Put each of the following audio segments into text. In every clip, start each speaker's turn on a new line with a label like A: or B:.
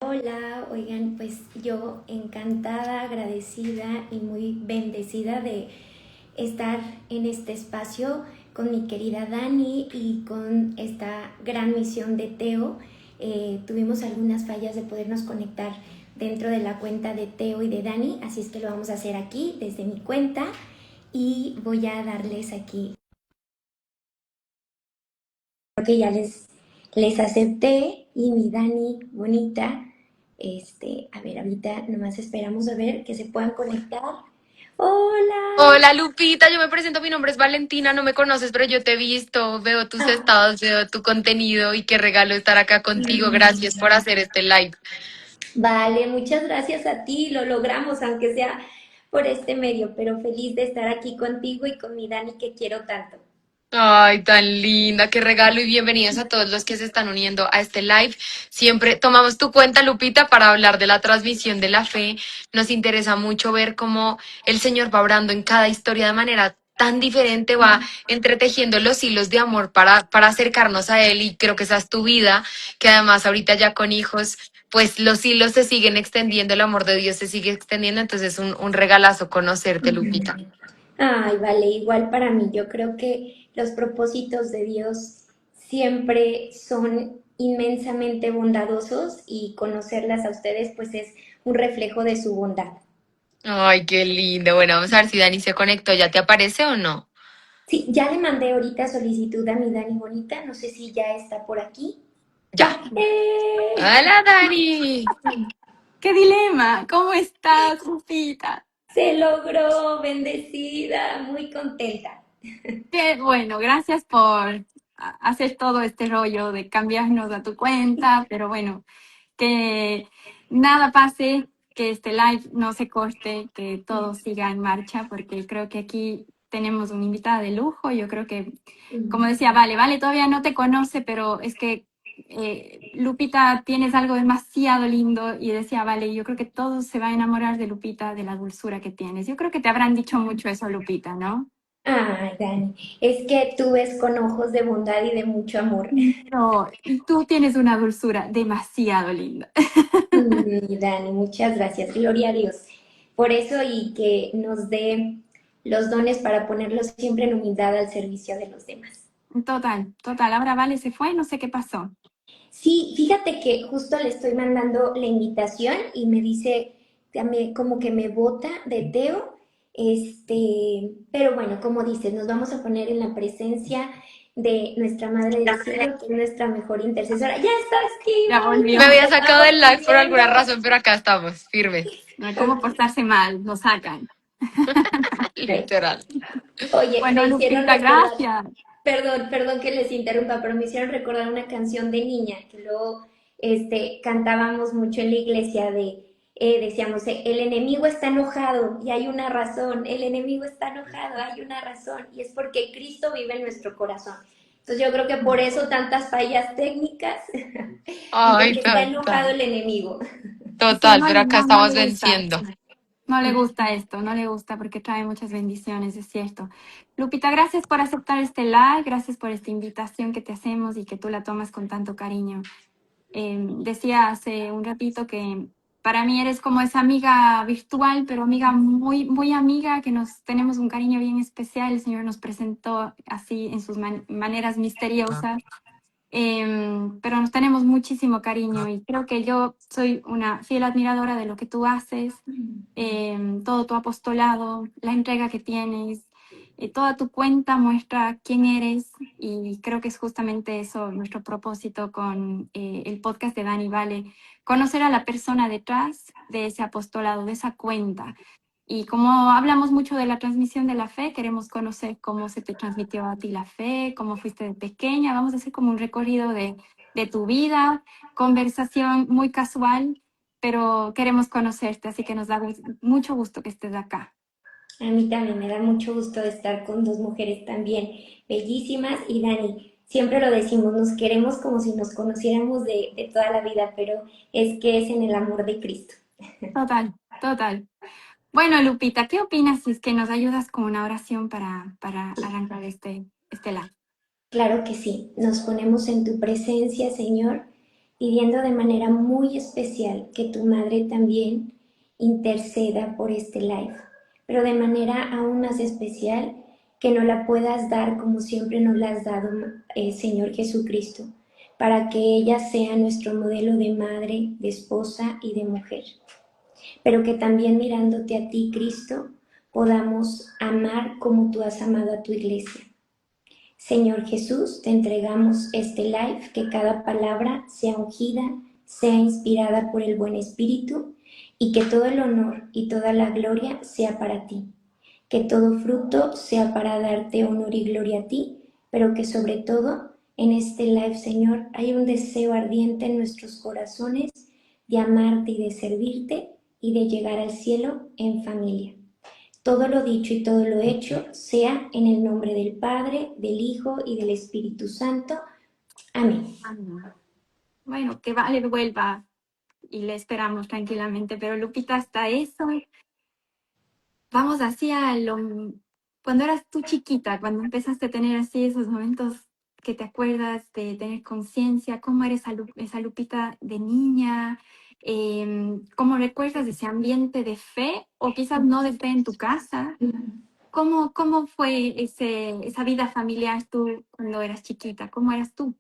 A: Hola, oigan, pues yo encantada, agradecida y muy bendecida de estar en este espacio con mi querida Dani y con esta gran misión de Teo. Tuvimos algunas fallas de podernos conectar dentro de la cuenta de Teo y de Dani, así es que lo vamos a hacer aquí desde mi cuenta y voy a darles aquí. Creo que ya les acepté y mi Dani bonita. A ver, ahorita nomás esperamos a ver que se puedan conectar. Hola.
B: Hola Lupita, yo me presento, mi nombre es Valentina, no me conoces, pero yo te he visto, veo tus
A: Ah,
B: estados, veo tu contenido y qué regalo estar acá contigo. Gracias por hacer este live.
A: vale, muchas gracias a ti, lo logramos, aunque sea por este medio, pero feliz de estar aquí contigo y con mi Dani que quiero tanto.
B: Ay, tan linda, qué regalo y bienvenidos a todos los que se están uniendo a este live. Siempre tomamos tu cuenta, Lupita, para hablar de la transmisión de la fe. Nos interesa mucho ver cómo el Señor va obrando en cada historia de manera tan diferente, va entretejiendo los hilos de amor para acercarnos a Él y creo que esa es tu vida, que además ahorita ya con hijos, pues los hilos se siguen extendiendo, el amor de Dios se sigue extendiendo, entonces es un regalazo conocerte, Lupita.
A: Ay, vale, igual para mí. Yo creo que los propósitos de Dios siempre son inmensamente bondadosos y conocerlas a ustedes pues es un reflejo de su bondad.
B: Ay, qué lindo. Bueno, vamos a ver si Dani se conectó. ¿Ya te aparece o no?
A: Sí, ya le mandé ahorita solicitud a mi Dani Bonita, no sé si ya está por aquí.
B: Ya.
A: Ya. ¡Eh!
B: Hola, Dani.
C: ¡Qué dilema! ¿Cómo estás, Rufita?
A: Se logró, bendecida, muy contenta.
C: Qué bueno, gracias por hacer todo este rollo de cambiarnos a tu cuenta, pero bueno, que nada pase, que este live no se corte, que todo siga en marcha, porque creo que aquí tenemos una invitada de lujo. Yo creo que, como decía, Vale todavía no te conoce, pero es que Lupita, tienes algo demasiado lindo y decía, Vale, yo creo que todos se van a enamorar de Lupita, de la dulzura que tienes. Yo creo que te habrán dicho mucho eso, Lupita, ¿no?
A: Ay, Dani, es que tú ves con ojos de bondad y de mucho amor.
C: No, y tú tienes una dulzura demasiado linda.
A: Dani, muchas gracias. Gloria a Dios por eso y que nos dé los dones para ponerlos siempre en humildad al servicio de los demás.
C: Total, total. Ahora Vale se fue, no sé qué pasó.
A: Sí, fíjate que justo le estoy mandando la invitación y me dice como que me bota de Teo. Pero bueno, como dices, nos vamos a poner en la presencia de nuestra Madre del Cielo, que es nuestra mejor intercesora. Ya está aquí,
C: Ya
A: Vale,
B: Me
C: volvió.
B: había
A: te
B: sacado
A: estamos
B: del live por
A: pidiendo.
B: alguna razón, pero acá estamos, firmes.
C: No hay cómo portarse mal, lo sacan.
B: Literal.
A: Oye, me
C: Bueno,
A: hicieron
C: Lupita,
A: recordar,
C: gracias.
A: perdón que les interrumpa, pero me hicieron recordar una canción de niña que luego cantábamos mucho en la iglesia decíamos, el enemigo está enojado y hay una razón, el enemigo está enojado, hay una razón, y es porque Cristo vive en nuestro corazón. Entonces yo creo que por eso tantas fallas técnicas y
B: Ay,
A: porque está enojado
B: total.
A: el enemigo.
C: Sí,
B: Total,
C: no,
B: pero acá
C: no, no
B: estamos
C: le gusta.
B: venciendo.
C: No le gusta esto, no le gusta porque trae muchas bendiciones, es cierto. Lupita, gracias por aceptar este live, gracias por esta invitación que te hacemos y que tú la tomas con tanto cariño. Decía hace un ratito que para mí eres como esa amiga virtual, pero amiga muy, muy amiga, que nos tenemos un cariño bien especial. El Señor nos presentó así en sus maneras misteriosas, pero nos tenemos muchísimo cariño y creo que yo soy una fiel admiradora de lo que tú haces, todo tu apostolado, la entrega que tienes. Toda tu cuenta muestra quién eres y creo que es justamente eso nuestro propósito con el podcast de Dani Vale, conocer a la persona detrás de ese apostolado, de esa cuenta. Y como hablamos mucho de la transmisión de la fe, queremos conocer cómo se te transmitió a ti la fe, cómo fuiste de pequeña. Vamos a hacer como un recorrido de tu vida, conversación muy casual, pero queremos conocerte, así que nos da mucho gusto que estés acá.
A: A mí también me da mucho gusto estar con dos mujeres también bellísimas y Dani, siempre lo decimos, nos queremos como si nos conociéramos de toda la vida, pero es que es en el amor de Cristo.
C: Total, total. Bueno, Lupita, ¿qué opinas si es que nos ayudas con una oración para arrancar este live?
A: Claro que sí, nos ponemos en tu presencia, Señor, pidiendo de manera muy especial que tu madre también interceda por este live, pero de manera aún más especial que nos la puedas dar como siempre nos la has dado, Señor Jesucristo, para que ella sea nuestro modelo de madre, de esposa y de mujer, pero que también mirándote a ti, Cristo, podamos amar como tú has amado a tu iglesia. Señor Jesús, te entregamos este live, que cada palabra sea ungida, sea inspirada por el buen Espíritu y que todo el honor y toda la gloria sea para ti. Que todo fruto sea para darte honor y gloria a ti, pero que sobre todo en este live, Señor, hay un deseo ardiente en nuestros corazones de amarte y de servirte y de llegar al cielo en familia. Todo lo dicho y todo lo hecho sea en el nombre del Padre, del Hijo y del Espíritu Santo. Amén.
C: Bueno, que Vale vuelva y le esperamos tranquilamente, pero Lupita, hasta eso, vamos así a lo... Cuando eras tú chiquita, cuando empezaste a tener así esos momentos que te acuerdas de tener conciencia, ¿cómo era esa Lupita de niña? ¿Cómo recuerdas ese ambiente de fe o quizás no de fe en tu casa? ¿Cómo fue esa vida familiar tú cuando eras chiquita? ¿Cómo eras tú?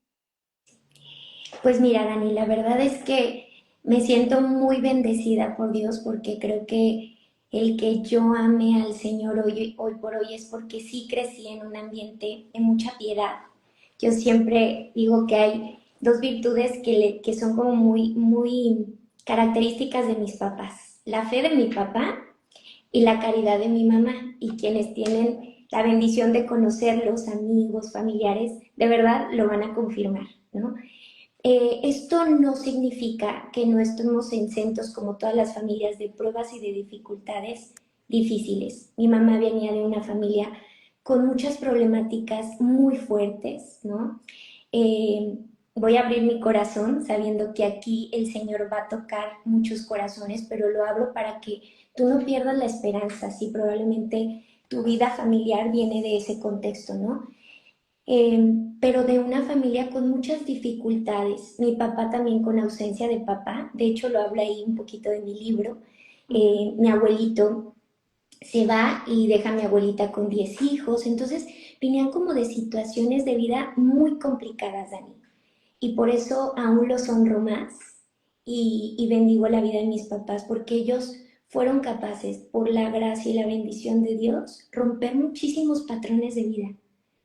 A: Pues mira, Dani, la verdad es que me siento muy bendecida por Dios porque creo que el que yo ame al Señor hoy por hoy es porque sí crecí en un ambiente de mucha piedad. Yo siempre digo que hay dos virtudes que son como muy características de mis papás. La fe de mi papá y la caridad de mi mamá. Y quienes tienen la bendición de conocerlos, amigos, familiares, de verdad lo van a confirmar, ¿no? Esto no significa que no estemos exentos como todas las familias de pruebas y de dificultades difíciles. Mi mamá venía de una familia con muchas problemáticas muy fuertes, ¿no? Eh, Voy a abrir mi corazón sabiendo que aquí el Señor va a tocar muchos corazones, pero lo abro para que tú no pierdas la esperanza, si probablemente tu vida familiar viene de ese contexto, ¿no? Pero de una familia con muchas dificultades. Mi papá también con ausencia de papá, de hecho lo habla ahí un poquito de mi libro. Mi abuelito se va y deja a mi abuelita con 10 hijos, entonces venían como de situaciones de vida muy complicadas, Dani. Y por eso aún los honro más y bendigo la vida de mis papás, porque ellos fueron capaces, por la gracia y la bendición de Dios, romper muchísimos patrones de vida.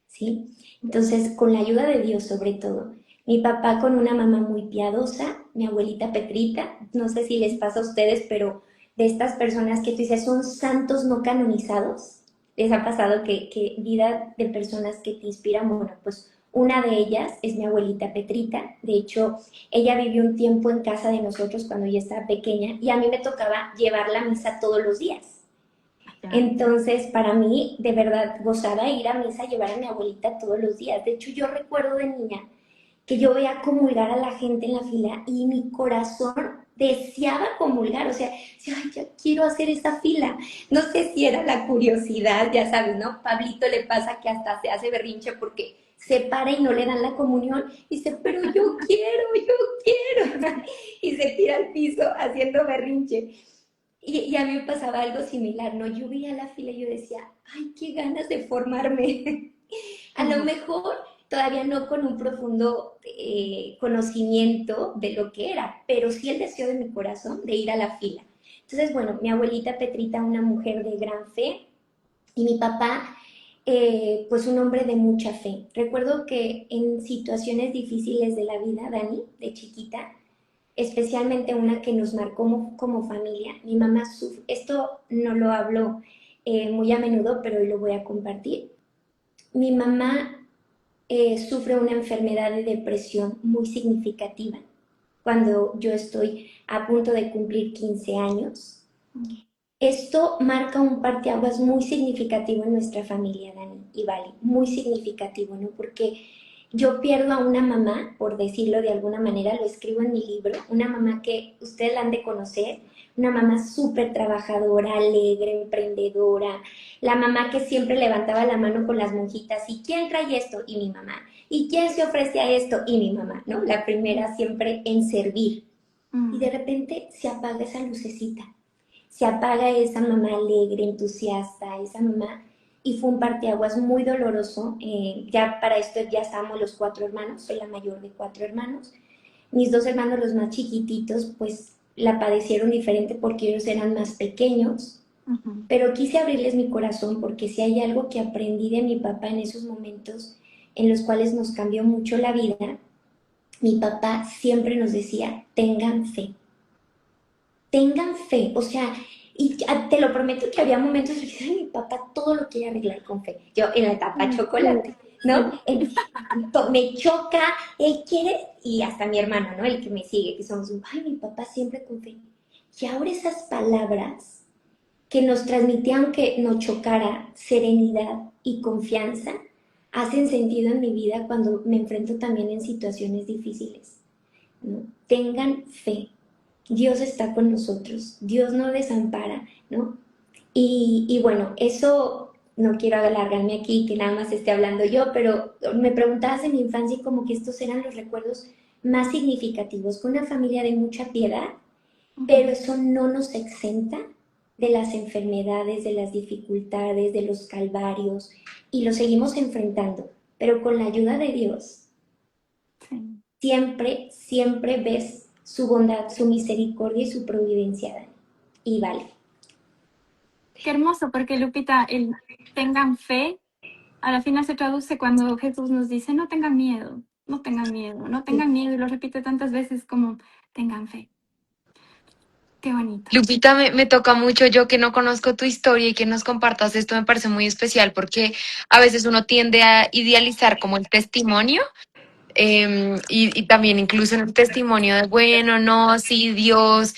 A: ¿Sí? Entonces, con la ayuda de Dios sobre todo. Mi papá con una mamá muy piadosa, mi abuelita Petrita, no sé si les pasa a ustedes, pero de estas personas que tú dices son santos no canonizados, les ha pasado que vida de personas que te inspiran, bueno, pues una de ellas es mi abuelita Petrita, de hecho, ella vivió un tiempo en casa de nosotros cuando ella estaba pequeña y a mí me tocaba llevar la misa todos los días. Entonces, para mí, de verdad, gozaba ir a misa, llevar a mi abuelita todos los días. De hecho, yo recuerdo de niña que yo veía comulgar a la gente en la fila y mi corazón deseaba comulgar, o sea, decía, ay, ya quiero hacer esa fila. No sé si era la curiosidad, ya sabes, ¿no? Pablito le pasa que hasta se hace berrinche porque se para y no le dan la comunión. Y dice, pero yo quiero. Y se tira al piso haciendo berrinche. Y a mí me pasaba algo similar, ¿no? Yo veía la fila y yo decía, ay, qué ganas de formarme. A lo mejor todavía no con un profundo conocimiento de lo que era, pero sí el deseo de mi corazón de ir a la fila. Entonces, bueno, mi abuelita Petrita, una mujer de gran fe, y mi papá, pues un hombre de mucha fe. Recuerdo que en situaciones difíciles de la vida, Dani, de chiquita, especialmente una que nos marcó como familia. Mi mamá sufre, esto no lo hablo muy a menudo, pero hoy lo voy a compartir. Mi mamá sufre una enfermedad de depresión muy significativa cuando yo estoy a punto de cumplir 15 años. Esto marca un parteaguas muy significativo en nuestra familia, Dani y Vale, muy significativo, ¿no? Porque yo pierdo a una mamá, por decirlo de alguna manera, lo escribo en mi libro, una mamá que ustedes la han de conocer, una mamá súper trabajadora, alegre, emprendedora, la mamá que siempre levantaba la mano con las monjitas, ¿y quién trae esto? Y mi mamá. ¿Y quién se ofrece a esto? Y mi mamá, ¿no? La primera siempre en servir. Y de
C: Mm.
A: repente se apaga esa lucecita, se apaga esa mamá alegre, entusiasta, esa mamá, y fue un parteaguas muy doloroso. Ya para esto ya estábamos los 4 hermanos, soy la mayor de 4 hermanos. Mis 2 hermanos, los más chiquititos, pues la padecieron diferente porque ellos eran más pequeños,
C: Ujú.
A: pero quise abrirles mi corazón porque si hay algo que aprendí de mi papá en esos momentos en los cuales nos cambió mucho la vida, mi papá siempre nos decía, tengan fe, o sea, y te lo prometo que había momentos en que mi papá todo lo quiere arreglar con fe. Yo en la etapa
C: Mm.
A: chocolate, ¿no?
C: Sí.
A: Me choca, él quiere, y hasta mi hermano, ¿no? El que me sigue, que somos, ay, mi papá siempre con fe. Y ahora esas palabras que nos transmitían, aunque nos chocara, serenidad y confianza, hacen sentido en mi vida cuando me enfrento también en situaciones difíciles, ¿no? Tengan fe. Dios está con nosotros, Dios no desampara, ¿no? Y bueno, eso no quiero alargarme aquí, que nada más esté hablando yo, pero me preguntabas de mi infancia y como que estos eran los recuerdos más significativos, con una familia de mucha piedad, pero
C: Ujú.
A: eso no nos exenta de las enfermedades, de las dificultades, de los calvarios, y lo seguimos enfrentando, pero con la ayuda de Dios,
C: Sí.
A: siempre, siempre ves su bondad, su misericordia y su providencia, Dani. Y vale.
C: Qué hermoso, porque Lupita, el tengan fe, a la final se traduce cuando Jesús nos dice, no tengan miedo, no tengan miedo, no
A: Sí.
C: tengan miedo, y lo repite tantas veces como, tengan fe. Qué bonito.
B: Lupita, me toca mucho yo que no conozco tu historia y que nos compartas esto me parece muy especial porque a veces uno tiende a idealizar como el testimonio y también incluso en el testimonio de, bueno, no, sí, Dios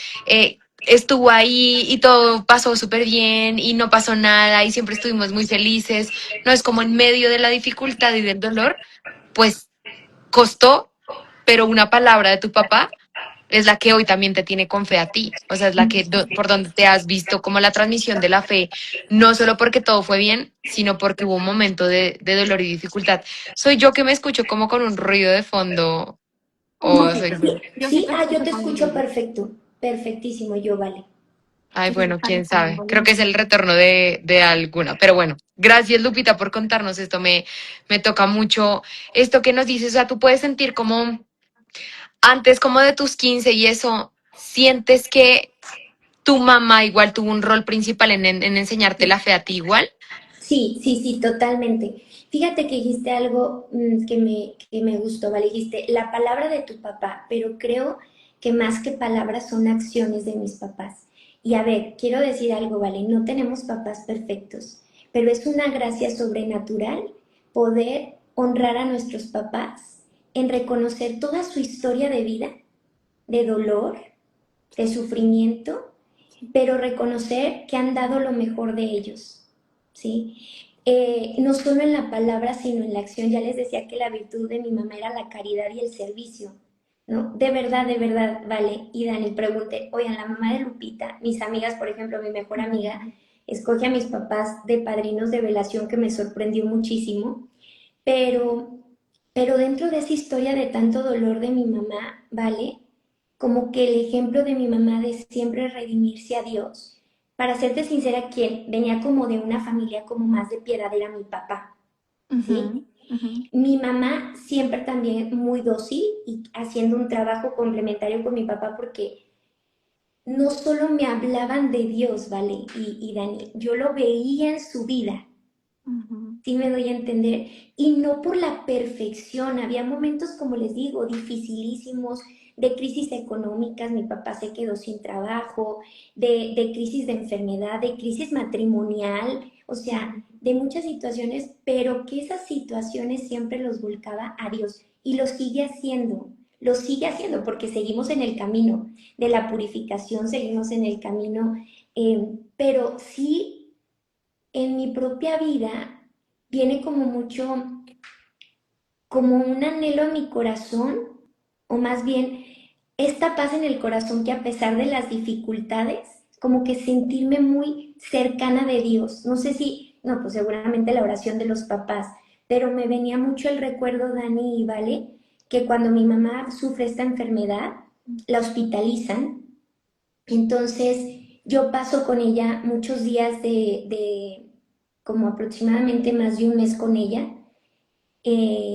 B: estuvo ahí y todo pasó súper bien y no pasó nada y siempre estuvimos muy felices. No es como en medio de la dificultad y del dolor, pues costó, pero una palabra de tu papá es la que hoy también te tiene con fe a ti, o sea, es la que por donde te has visto como la transmisión de la fe, no solo porque todo fue bien, sino porque hubo un momento de dolor y dificultad. ¿Soy yo que me escucho como con un ruido de fondo
C: Un
B: o
C: poquito.
B: soy yo?
C: Yo sí
A: Sí,
C: te
A: yo
C: escucho
A: te
C: con
A: escucho
C: volumen.
A: perfecto, perfectísimo, yo vale.
B: Ay,
C: Sí,
B: bueno, quién
C: parece con
B: sabe. Creo que es
C: volumen.
B: el retorno de alguna. Pero bueno, gracias Lupita por contarnos esto. Me toca mucho esto que nos dices. O sea, tú puedes sentir como antes, como de tus 15 y eso, sientes que tu mamá igual tuvo un rol principal en enseñarte la fe a ti igual.
A: Sí, sí, sí, totalmente. Fíjate que dijiste algo que me gustó, ¿vale? Dijiste la palabra de tu papá, pero creo que más que palabras son acciones de mis papás. Y a ver, quiero decir algo, ¿vale? No tenemos papás perfectos, pero es una gracia sobrenatural poder honrar a nuestros papás en reconocer toda su historia de vida, de dolor, de sufrimiento, pero reconocer que han dado lo mejor de ellos, ¿sí? No solo en la palabra, sino en la acción. Ya les decía que la virtud de mi mamá era la caridad y el servicio, ¿no? De verdad, vale. Y Dani, pregunté, oigan, la mamá de Lupita, mis amigas, por ejemplo, mi mejor amiga, escoge a mis papás de padrinos de velación, que me sorprendió muchísimo, pero, pero dentro de esa historia de tanto dolor de mi mamá, ¿vale? Como que el ejemplo de mi mamá de siempre redimirse a Dios. Para serte sincera, quien venía como de una familia como más de piedad era mi papá,
C: Ujú,
A: ¿sí?
C: ujú.
A: Mi mamá siempre también muy dócil y haciendo un trabajo complementario con mi papá porque no solo me hablaban de Dios, ¿vale? Y Dani, yo lo veía en su vida,
C: Ujú.
A: sí me doy a entender, y no por la perfección, había momentos, como les digo, dificilísimos, de crisis económicas, mi papá se quedó sin trabajo, de crisis de enfermedad, de crisis matrimonial, o sea, de muchas situaciones, pero que esas situaciones siempre los volcaba a Dios y lo sigue haciendo porque seguimos en el camino de la purificación, seguimos en el camino, pero sí en mi propia vida viene como mucho, como un anhelo en mi corazón, o más bien esta paz en el corazón que a pesar de las dificultades, como que sentirme muy cercana de Dios. No sé si, no, pues seguramente la oración de los papás, pero me venía mucho el recuerdo, Dani y Vale, que cuando mi mamá sufre esta enfermedad, la hospitalizan. Entonces yo paso con ella muchos días de como aproximadamente más de un mes con ella,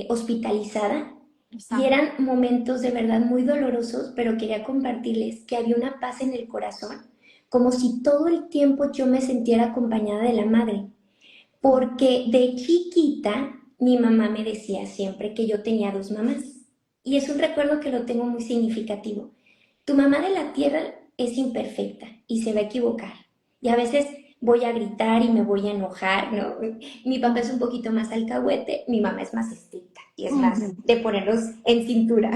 A: hospitalizada. Y
C: Exacto.
A: eran momentos de verdad muy dolorosos, pero quería compartirles que había una paz en el corazón, como si todo el tiempo yo me sintiera acompañada de la madre, porque de chiquita mi mamá me decía siempre que yo tenía dos mamás. Y es un recuerdo que lo tengo muy significativo. Tu mamá de la tierra es imperfecta y se va a equivocar. Y a veces voy a gritar y me voy a enojar, ¿no? Mi papá es un poquito más alcahuete, mi mamá es más estricta y es más
C: Ujú.
A: de ponerlos en cintura.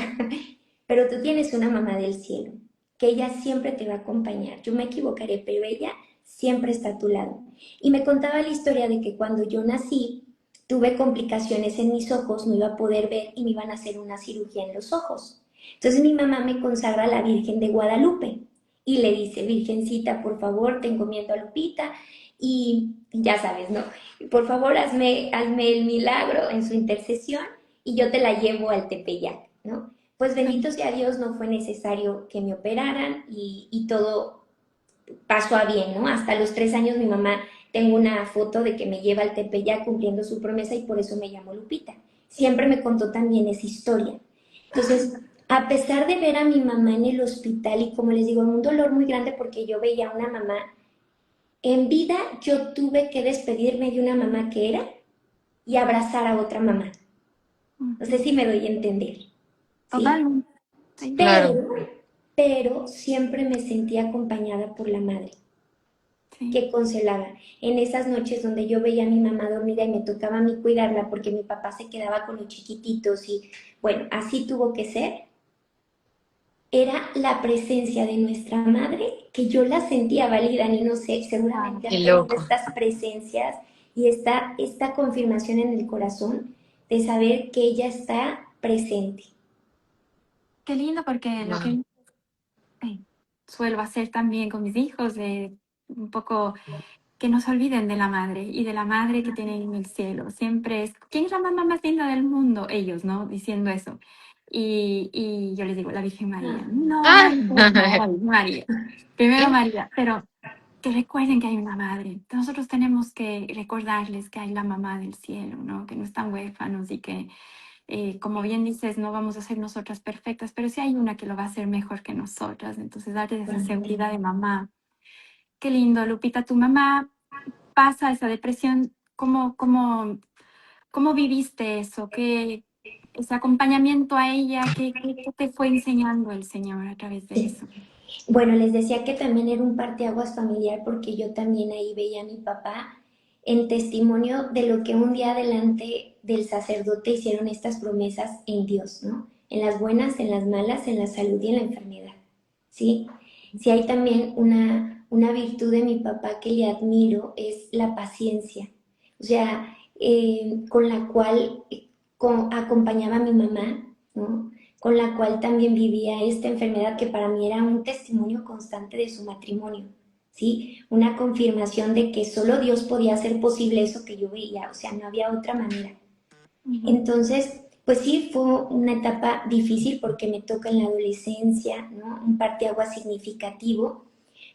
A: Pero tú tienes una mamá del cielo, que ella siempre te va a acompañar. Yo me equivocaré, pero ella siempre está a tu lado. Y me contaba la historia de que cuando yo nací, tuve complicaciones en mis ojos, no iba a poder ver y me iban a hacer una cirugía en los ojos. Entonces mi mamá me consagra a la Virgen de Guadalupe y le dice, Virgencita, por favor, te encomiendo a Lupita y ya sabes, ¿no? Por favor, hazme el milagro en su intercesión y yo te la llevo al Tepeyac, ¿no? Pues bendito sea Dios, no fue necesario que me operaran y todo pasó a bien, ¿no? Hasta los 3 años mi mamá, tengo una foto de que me lleva al Tepeyac cumpliendo su promesa y por eso me llamo Lupita. Siempre me contó también esa historia. Entonces, a pesar de ver a mi mamá en el hospital y como les digo, un dolor muy grande porque yo veía a una mamá, en vida yo tuve que despedirme de una mamá que era y abrazar a otra mamá. No sé
C: Ujú.
A: si me doy a entender, ¿sí?
C: Totalmente. Sí.
B: Claro.
A: Pero, pero siempre me sentí acompañada por la madre
C: Sí.
A: que consolaba. En esas noches donde yo veía a mi mamá dormida y me tocaba a mí cuidarla porque mi papá se quedaba con los chiquititos y bueno, así tuvo que ser, era la presencia de nuestra madre que yo la sentía válida y no sé,
C: Claro.
A: seguramente
B: Qué
A: han tenido
B: loco.
A: estas presencias y esta confirmación en el corazón de saber que ella está presente.
C: Qué lindo porque lo
B: Wow.
C: que suelo hacer también con mis hijos, un poco que no se olviden de la madre y de la madre que tienen en el cielo. Siempre es, ¿quién es la mamá más linda del mundo? Ellos, ¿no? Diciendo eso. Y yo les digo, la Virgen María. No,
B: Ah,
C: María, no, la Virgen María. Primero María, pero que recuerden que hay una madre. Nosotros tenemos que recordarles que hay la mamá del cielo, ¿no? Que no están huérfanos y que, como bien dices, no vamos a ser nosotras perfectas, pero sí hay una que lo va a hacer mejor que nosotras. Entonces, darte esa seguridad de mamá. Qué lindo, Lupita, tu mamá pasa esa depresión. ¿Cómo viviste eso? Ese acompañamiento a ella, qué te fue enseñando el Señor a través de
A: Sí.
C: eso?
A: Bueno, les decía que también era un parteaguas familiar porque yo también ahí veía a mi papá en testimonio de lo que un día delante del sacerdote hicieron estas promesas en Dios, ¿no? En las buenas, en las malas, en la salud y en la enfermedad, ¿sí? Si hay también una virtud de mi papá que le admiro es la paciencia, o sea, con la cual acompañaba a mi mamá, ¿no? Con la cual también vivía esta enfermedad que para mí era un testimonio constante de su matrimonio, ¿sí? Una confirmación de que solo Dios podía hacer posible eso que yo veía, o sea, no había otra manera.
C: Ujú.
A: Entonces, pues sí, fue una etapa difícil porque me toca en la adolescencia, ¿no? Un parteaguas significativo,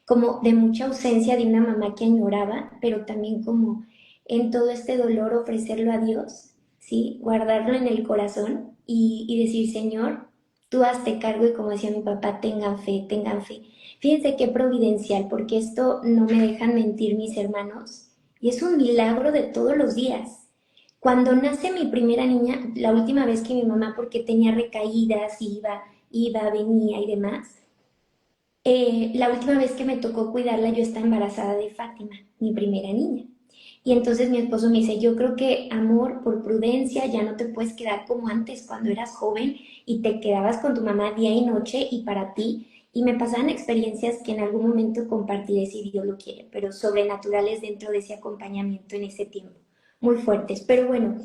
A: como de mucha ausencia de una mamá que añoraba, pero también como en todo este dolor ofrecerlo a Dios, ¿sí? Guardarlo en el corazón y decir, Señor, tú hazte cargo y como decía mi papá, tengan fe, tengan fe. Fíjense qué providencial, porque esto no me dejan mentir mis hermanos, y es un milagro de todos los días. Cuando nace mi primera niña, la última vez que mi mamá, porque tenía recaídas, venía y demás, la última vez que me tocó cuidarla, yo estaba embarazada de Fátima, mi primera niña. Y entonces mi esposo me dice, yo creo que amor, por prudencia, ya no te puedes quedar como antes cuando eras joven y te quedabas con tu mamá día y noche y para ti. Y me pasaban experiencias que en algún momento compartiré si Dios lo quiere, pero sobrenaturales dentro de ese acompañamiento en ese tiempo, muy fuertes. Pero bueno,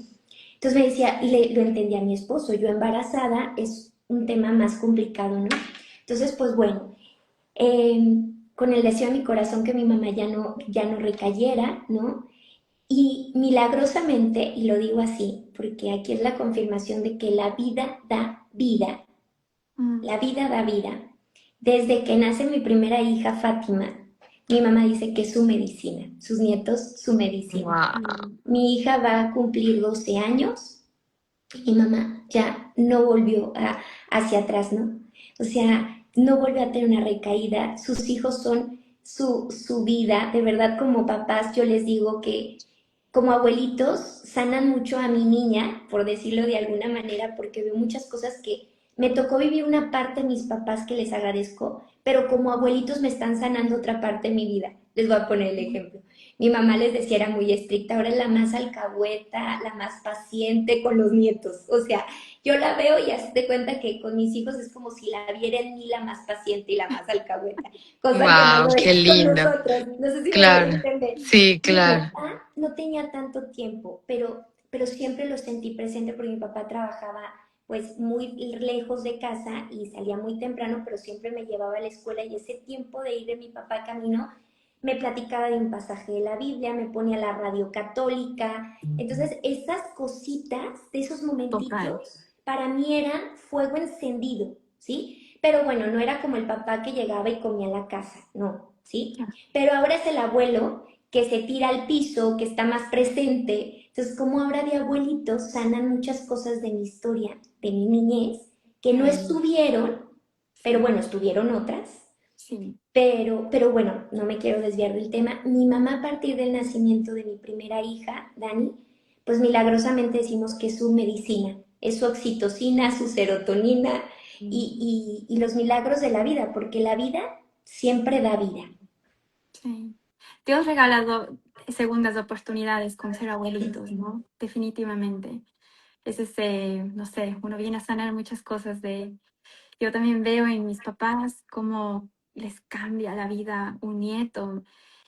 A: entonces me decía, y lo entendía a mi esposo, yo embarazada es un tema más complicado, ¿no? Entonces, pues bueno, con el deseo de mi corazón que mi mamá ya no recayera, ¿no? Y milagrosamente, y lo digo así, porque aquí es la confirmación de que la vida da vida.
C: Mm,
A: La vida da vida. Desde que nace mi primera hija, Fátima, mi mamá dice que es su medicina, sus nietos, su medicina.
B: Wow.
C: mm,
A: Mi hija va a cumplir 12 años y mamá ya no volvió hacia atrás, ¿no? O sea, no volvió a tener una recaída. Sus hijos son su vida. De verdad, como papás, yo les digo que como abuelitos sanan mucho a mi niña, por decirlo de alguna manera, porque veo muchas cosas que me tocó vivir una parte de mis papás que les agradezco, pero como abuelitos me están sanando otra parte de mi vida. Les voy a poner el ejemplo. Mi mamá les decía era muy estricta, ahora es la más alcahueta, la más paciente con los nietos. O sea, yo la veo y hace de cuenta que con mis hijos es como si la viera en mí la más paciente y la más alcahueta, cosa que no
B: Wow,
A: lo
B: qué
A: es con
B: lindo.
A: nosotros. No sé si me doy a
B: Claro.
A: entender.
B: Sí,
A: Mi
B: claro.
A: papá no tenía tanto tiempo, pero siempre lo sentí presente porque mi papá trabajaba pues muy lejos de casa y salía muy temprano, pero siempre me llevaba a la escuela y ese tiempo de ir de mi papá camino me platicaba de un pasaje de la Biblia, me ponía la radio católica. Entonces, esas cositas de esos
C: total.
A: momentitos para mí eran fuego encendido, ¿sí? Pero bueno, no era como el papá que llegaba y comía en la casa, no, ¿sí?
C: Ya,
A: Pero ahora es el abuelo que se tira al piso, que está más presente. Entonces, como ahora de abuelitos sanan muchas cosas de mi historia, de mi niñez, que no
C: qué lindo.
A: estuvieron, pero
C: Sí,
A: bueno, estuvieron otras.
C: sí.
A: Pero bueno, no me quiero desviar del tema. Mi mamá a partir del nacimiento de mi primera hija, Dani, pues milagrosamente decimos que es su medicina, es su oxitocina, su serotonina
C: Mm,
A: y los milagros de la vida, porque la vida siempre da vida.
C: sí. Dios regala segundas oportunidades con ser abuelitos, ¿no? Definitivamente. Es ese, no sé, uno viene a sanar muchas cosas de... Yo también veo en mis papás cómo les cambia la vida un nieto.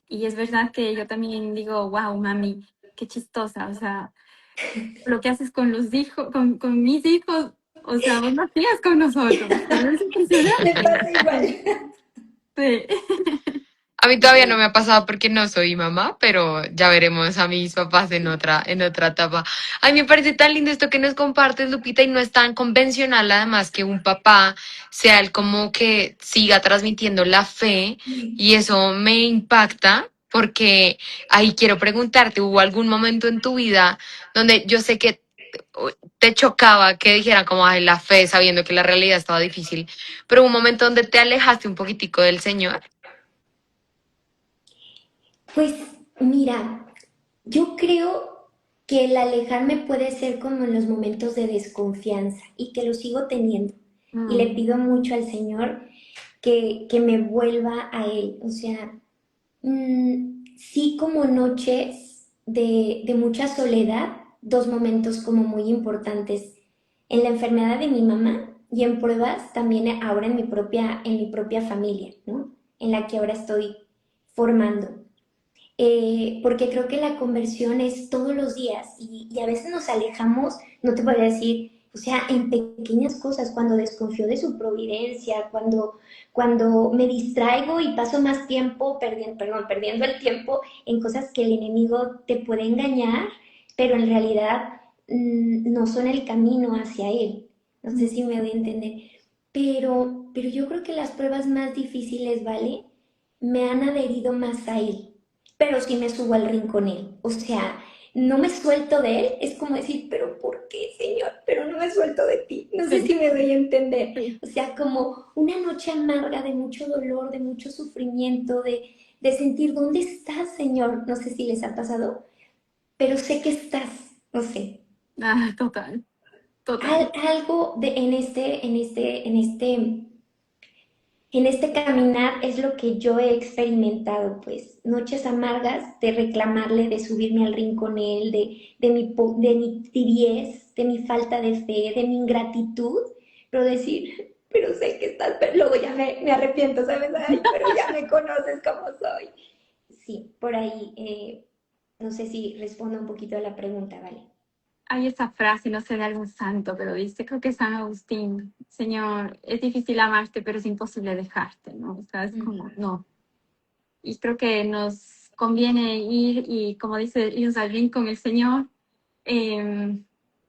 C: Y es verdad que yo también digo, wow, mami, qué chistosa. O sea, lo que haces con los hijos, con mis hijos, o sea, vos lo hacías con nosotros. Pero es
A: Me
C: impresionante.
A: pasa igual.
C: Sí.
B: A mí todavía no me ha pasado porque no soy mamá, pero ya veremos a mis papás en otra etapa. Ay, me parece tan lindo esto que nos compartes, Lupita, y no es tan convencional además que un papá sea el como que siga transmitiendo la fe, y eso me impacta porque ahí quiero preguntarte, ¿hubo algún momento en tu vida donde yo sé que te chocaba que dijeran como ay, la fe, sabiendo que la realidad estaba difícil, pero hubo un momento donde te alejaste un poquitico del Señor?
A: Pues mira, yo creo que el alejarme puede ser como en los momentos de desconfianza y que lo sigo teniendo. Y le
C: Mm,
A: pido mucho al Señor que me vuelva a Él. O sea, sí como noches de mucha soledad, dos momentos como muy importantes. En la enfermedad de mi mamá y en pruebas también ahora en mi propia familia, ¿no? En la que ahora estoy formando. Porque creo que la conversión es todos los días y a veces nos alejamos, no te podría decir, o sea, en pequeñas cosas, cuando desconfío de su providencia, cuando me distraigo y paso más tiempo perdiendo el tiempo en cosas que el enemigo te puede engañar, pero en realidad no son el camino hacia él. No sé
C: mm,
A: si me doy a entender. Pero yo creo que las pruebas más difíciles, ¿vale? Me han adherido más a él, pero sí me subo al ring con él. O sea, no me suelto de él, es como decir, pero ¿por qué, Señor? Pero no me suelto de ti. No sé si
C: sí,
A: me doy a entender.
C: sí.
A: O sea, como una noche amarga de mucho dolor, de mucho sufrimiento, de sentir, ¿dónde estás, Señor? No sé si les ha pasado, pero sé que estás, no sé.
C: Ah, total, total.
A: Algo en este caminar es lo que yo he experimentado, pues, noches amargas de reclamarle, de subirme al ring con él, de mi tibiez, de mi falta de fe, de mi ingratitud, pero decir, pero sé que estás, pero luego ya me arrepiento, ¿sabes? Ay, pero ya me conoces como soy. Sí, por ahí, no sé si respondo un poquito a la pregunta, ¿vale?
C: Hay esa frase, no sé de algún santo, pero dice, creo que San Agustín, Señor, es difícil amarte, pero es imposible dejarte, ¿no? O sea, es como, no. Y creo que nos conviene ir y, como dice, irnos al ring con el Señor, eh,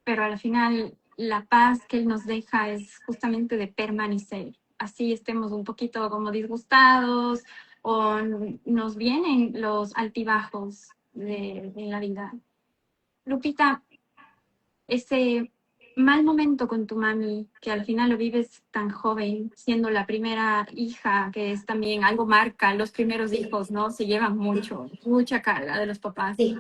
C: pero al final la paz que Él nos deja es justamente de permanecer. Así estemos un poquito como disgustados o nos vienen los altibajos de la vida. Lupita, ese mal momento con tu mami, que al final lo vives tan joven, siendo la primera hija, que es también algo marca, los primeros hijos, ¿no? Se llevan mucho, mucha carga de los papás.
A: Sí.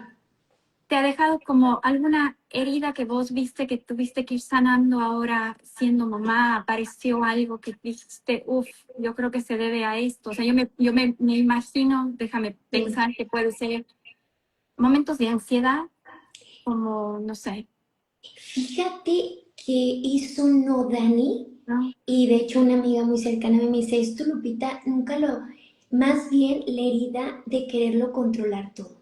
C: ¿Te ha dejado como alguna herida que vos viste que tuviste que ir sanando ahora siendo mamá? ¿Apareció algo que dijiste, uff, yo creo que se debe a esto? O sea, me imagino, déjame pensar que puede ser momentos de ansiedad, como, no sé,
A: Fíjate que hizo no Dani,
C: ¿no?
A: y de hecho una amiga muy cercana me dice, esto Lupita, nunca lo, más bien la herida de quererlo controlar todo.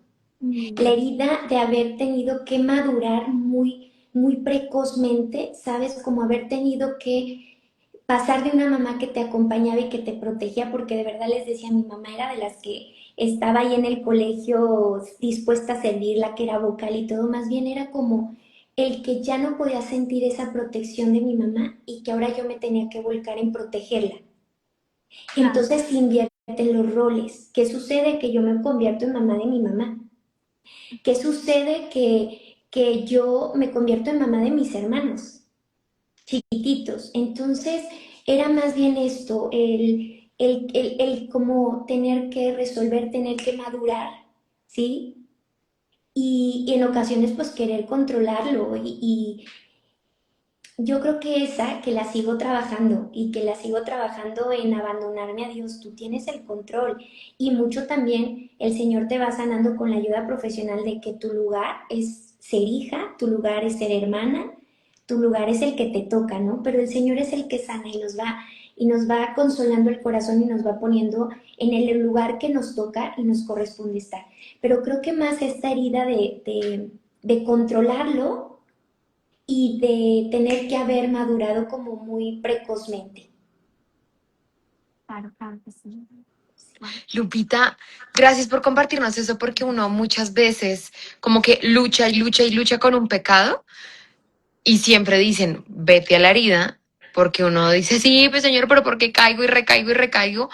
A: La
C: Mm,
A: herida de haber tenido que madurar muy, muy precozmente, ¿sabes? Como haber tenido que pasar de una mamá que te acompañaba y que te protegía, porque de verdad les decía, mi mamá era de las que estaba ahí en el colegio dispuesta a servir, la que era vocal y todo, más bien era como el que ya no podía sentir esa protección de mi mamá y que ahora yo me tenía que volcar en protegerla.
C: claro,
A: Entonces se invierten los roles. ¿Qué sucede? Que yo me convierto en mamá de mi mamá. ¿Qué sucede? Que yo me convierto en mamá de mis hermanos chiquititos. Entonces era más bien esto, el como tener que resolver, tener que madurar, ¿sí? Y en ocasiones pues querer controlarlo y yo creo que esa, que la sigo trabajando y que la sigo trabajando en abandonarme a Dios, tú tienes el control y mucho también el Señor te va sanando con la ayuda profesional de que tu lugar es ser hija, tu lugar es ser hermana, tu lugar es el que te toca, ¿no? Pero el Señor es el que sana y nos va consolando el corazón y nos va poniendo en el lugar que nos toca y nos corresponde estar. Pero creo que más esta herida de controlarlo y de tener que haber madurado como muy precozmente.
C: claro, claro que sí. Wow.
B: Lupita, gracias por compartirnos eso porque uno muchas veces como que lucha y lucha y lucha con un pecado y siempre dicen, vete a la herida, porque uno dice, sí, pues señor, pero ¿por qué caigo y recaigo y recaigo?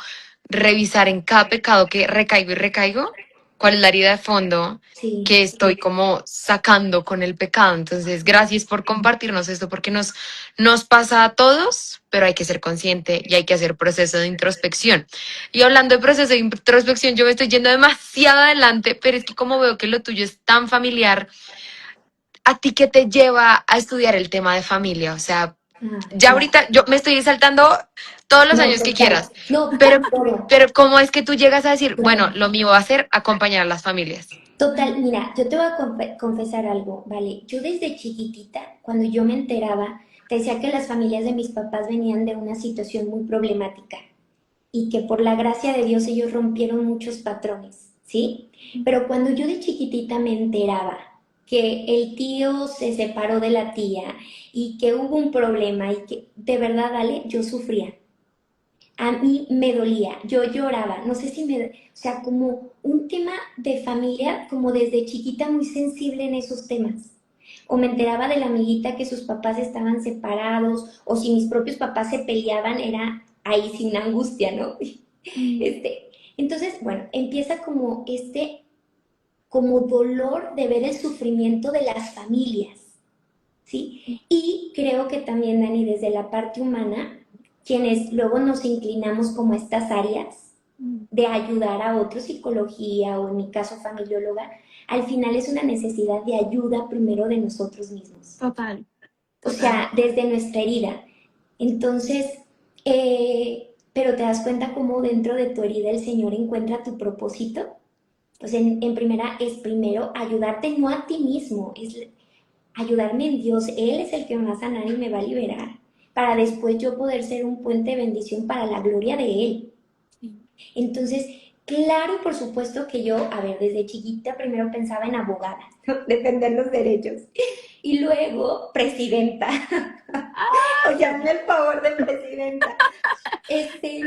B: Revisar en cada pecado que recaigo y recaigo, cuál es la herida de fondo
A: Sí,
B: que estoy como sacando con el pecado. Entonces, gracias por compartirnos esto, porque nos pasa a todos, pero hay que ser consciente y hay que hacer proceso de introspección. Y hablando de proceso de introspección, yo me estoy yendo demasiado adelante, pero es que como veo que lo tuyo es tan familiar, ¿a ti qué te lleva a estudiar el tema de familia? O sea, ya
A: claro.
B: ahorita yo me estoy saltando todos los
A: No,
B: años que
A: total.
B: quieras,
A: No,
B: pero,
A: todo,
B: pero ¿cómo es que tú llegas a decir, bueno,
A: todo.
B: lo mío va a ser acompañar a las familias?
A: Total, mira, yo te voy a confesar algo, ¿vale? Yo desde chiquitita, cuando yo me enteraba, te decía que las familias de mis papás venían de una situación muy problemática y que por la gracia de Dios ellos rompieron muchos patrones, ¿sí? Pero cuando yo de chiquitita me enteraba que el tío se separó de la tía y que hubo un problema y que de verdad, dale, yo sufría. A mí me dolía, yo lloraba, no sé si o sea, como un tema de familia, como desde chiquita muy sensible en esos temas. O me enteraba de la amiguita que sus papás estaban separados, o si mis propios papás se peleaban, era ahí sin angustia, ¿no?
C: Mm,
A: Este, entonces, bueno, empieza como como dolor de ver el sufrimiento de las familias, ¿sí? Y creo que también, Dani, desde la parte humana, quienes luego nos inclinamos como a estas áreas
C: mm,
A: de ayudar a otros, psicología o en mi caso familióloga, al final es una necesidad de ayuda primero de nosotros mismos,
C: total,
A: o
C: total.
A: sea, desde nuestra herida. Entonces, pero te das cuenta cómo dentro de tu herida el Señor encuentra tu propósito. Pues en primera es primero ayudarte no a ti mismo, es ayudarme en Dios. Él es el que me va a sanar y me va a liberar, para después yo poder ser un puente de bendición para la gloria de Él.
C: Sí.
A: Entonces, claro y por supuesto que yo, a ver, desde chiquita primero pensaba en abogada, ¿no? Defender los derechos, y luego presidenta, o llame el favor de presidenta. Este,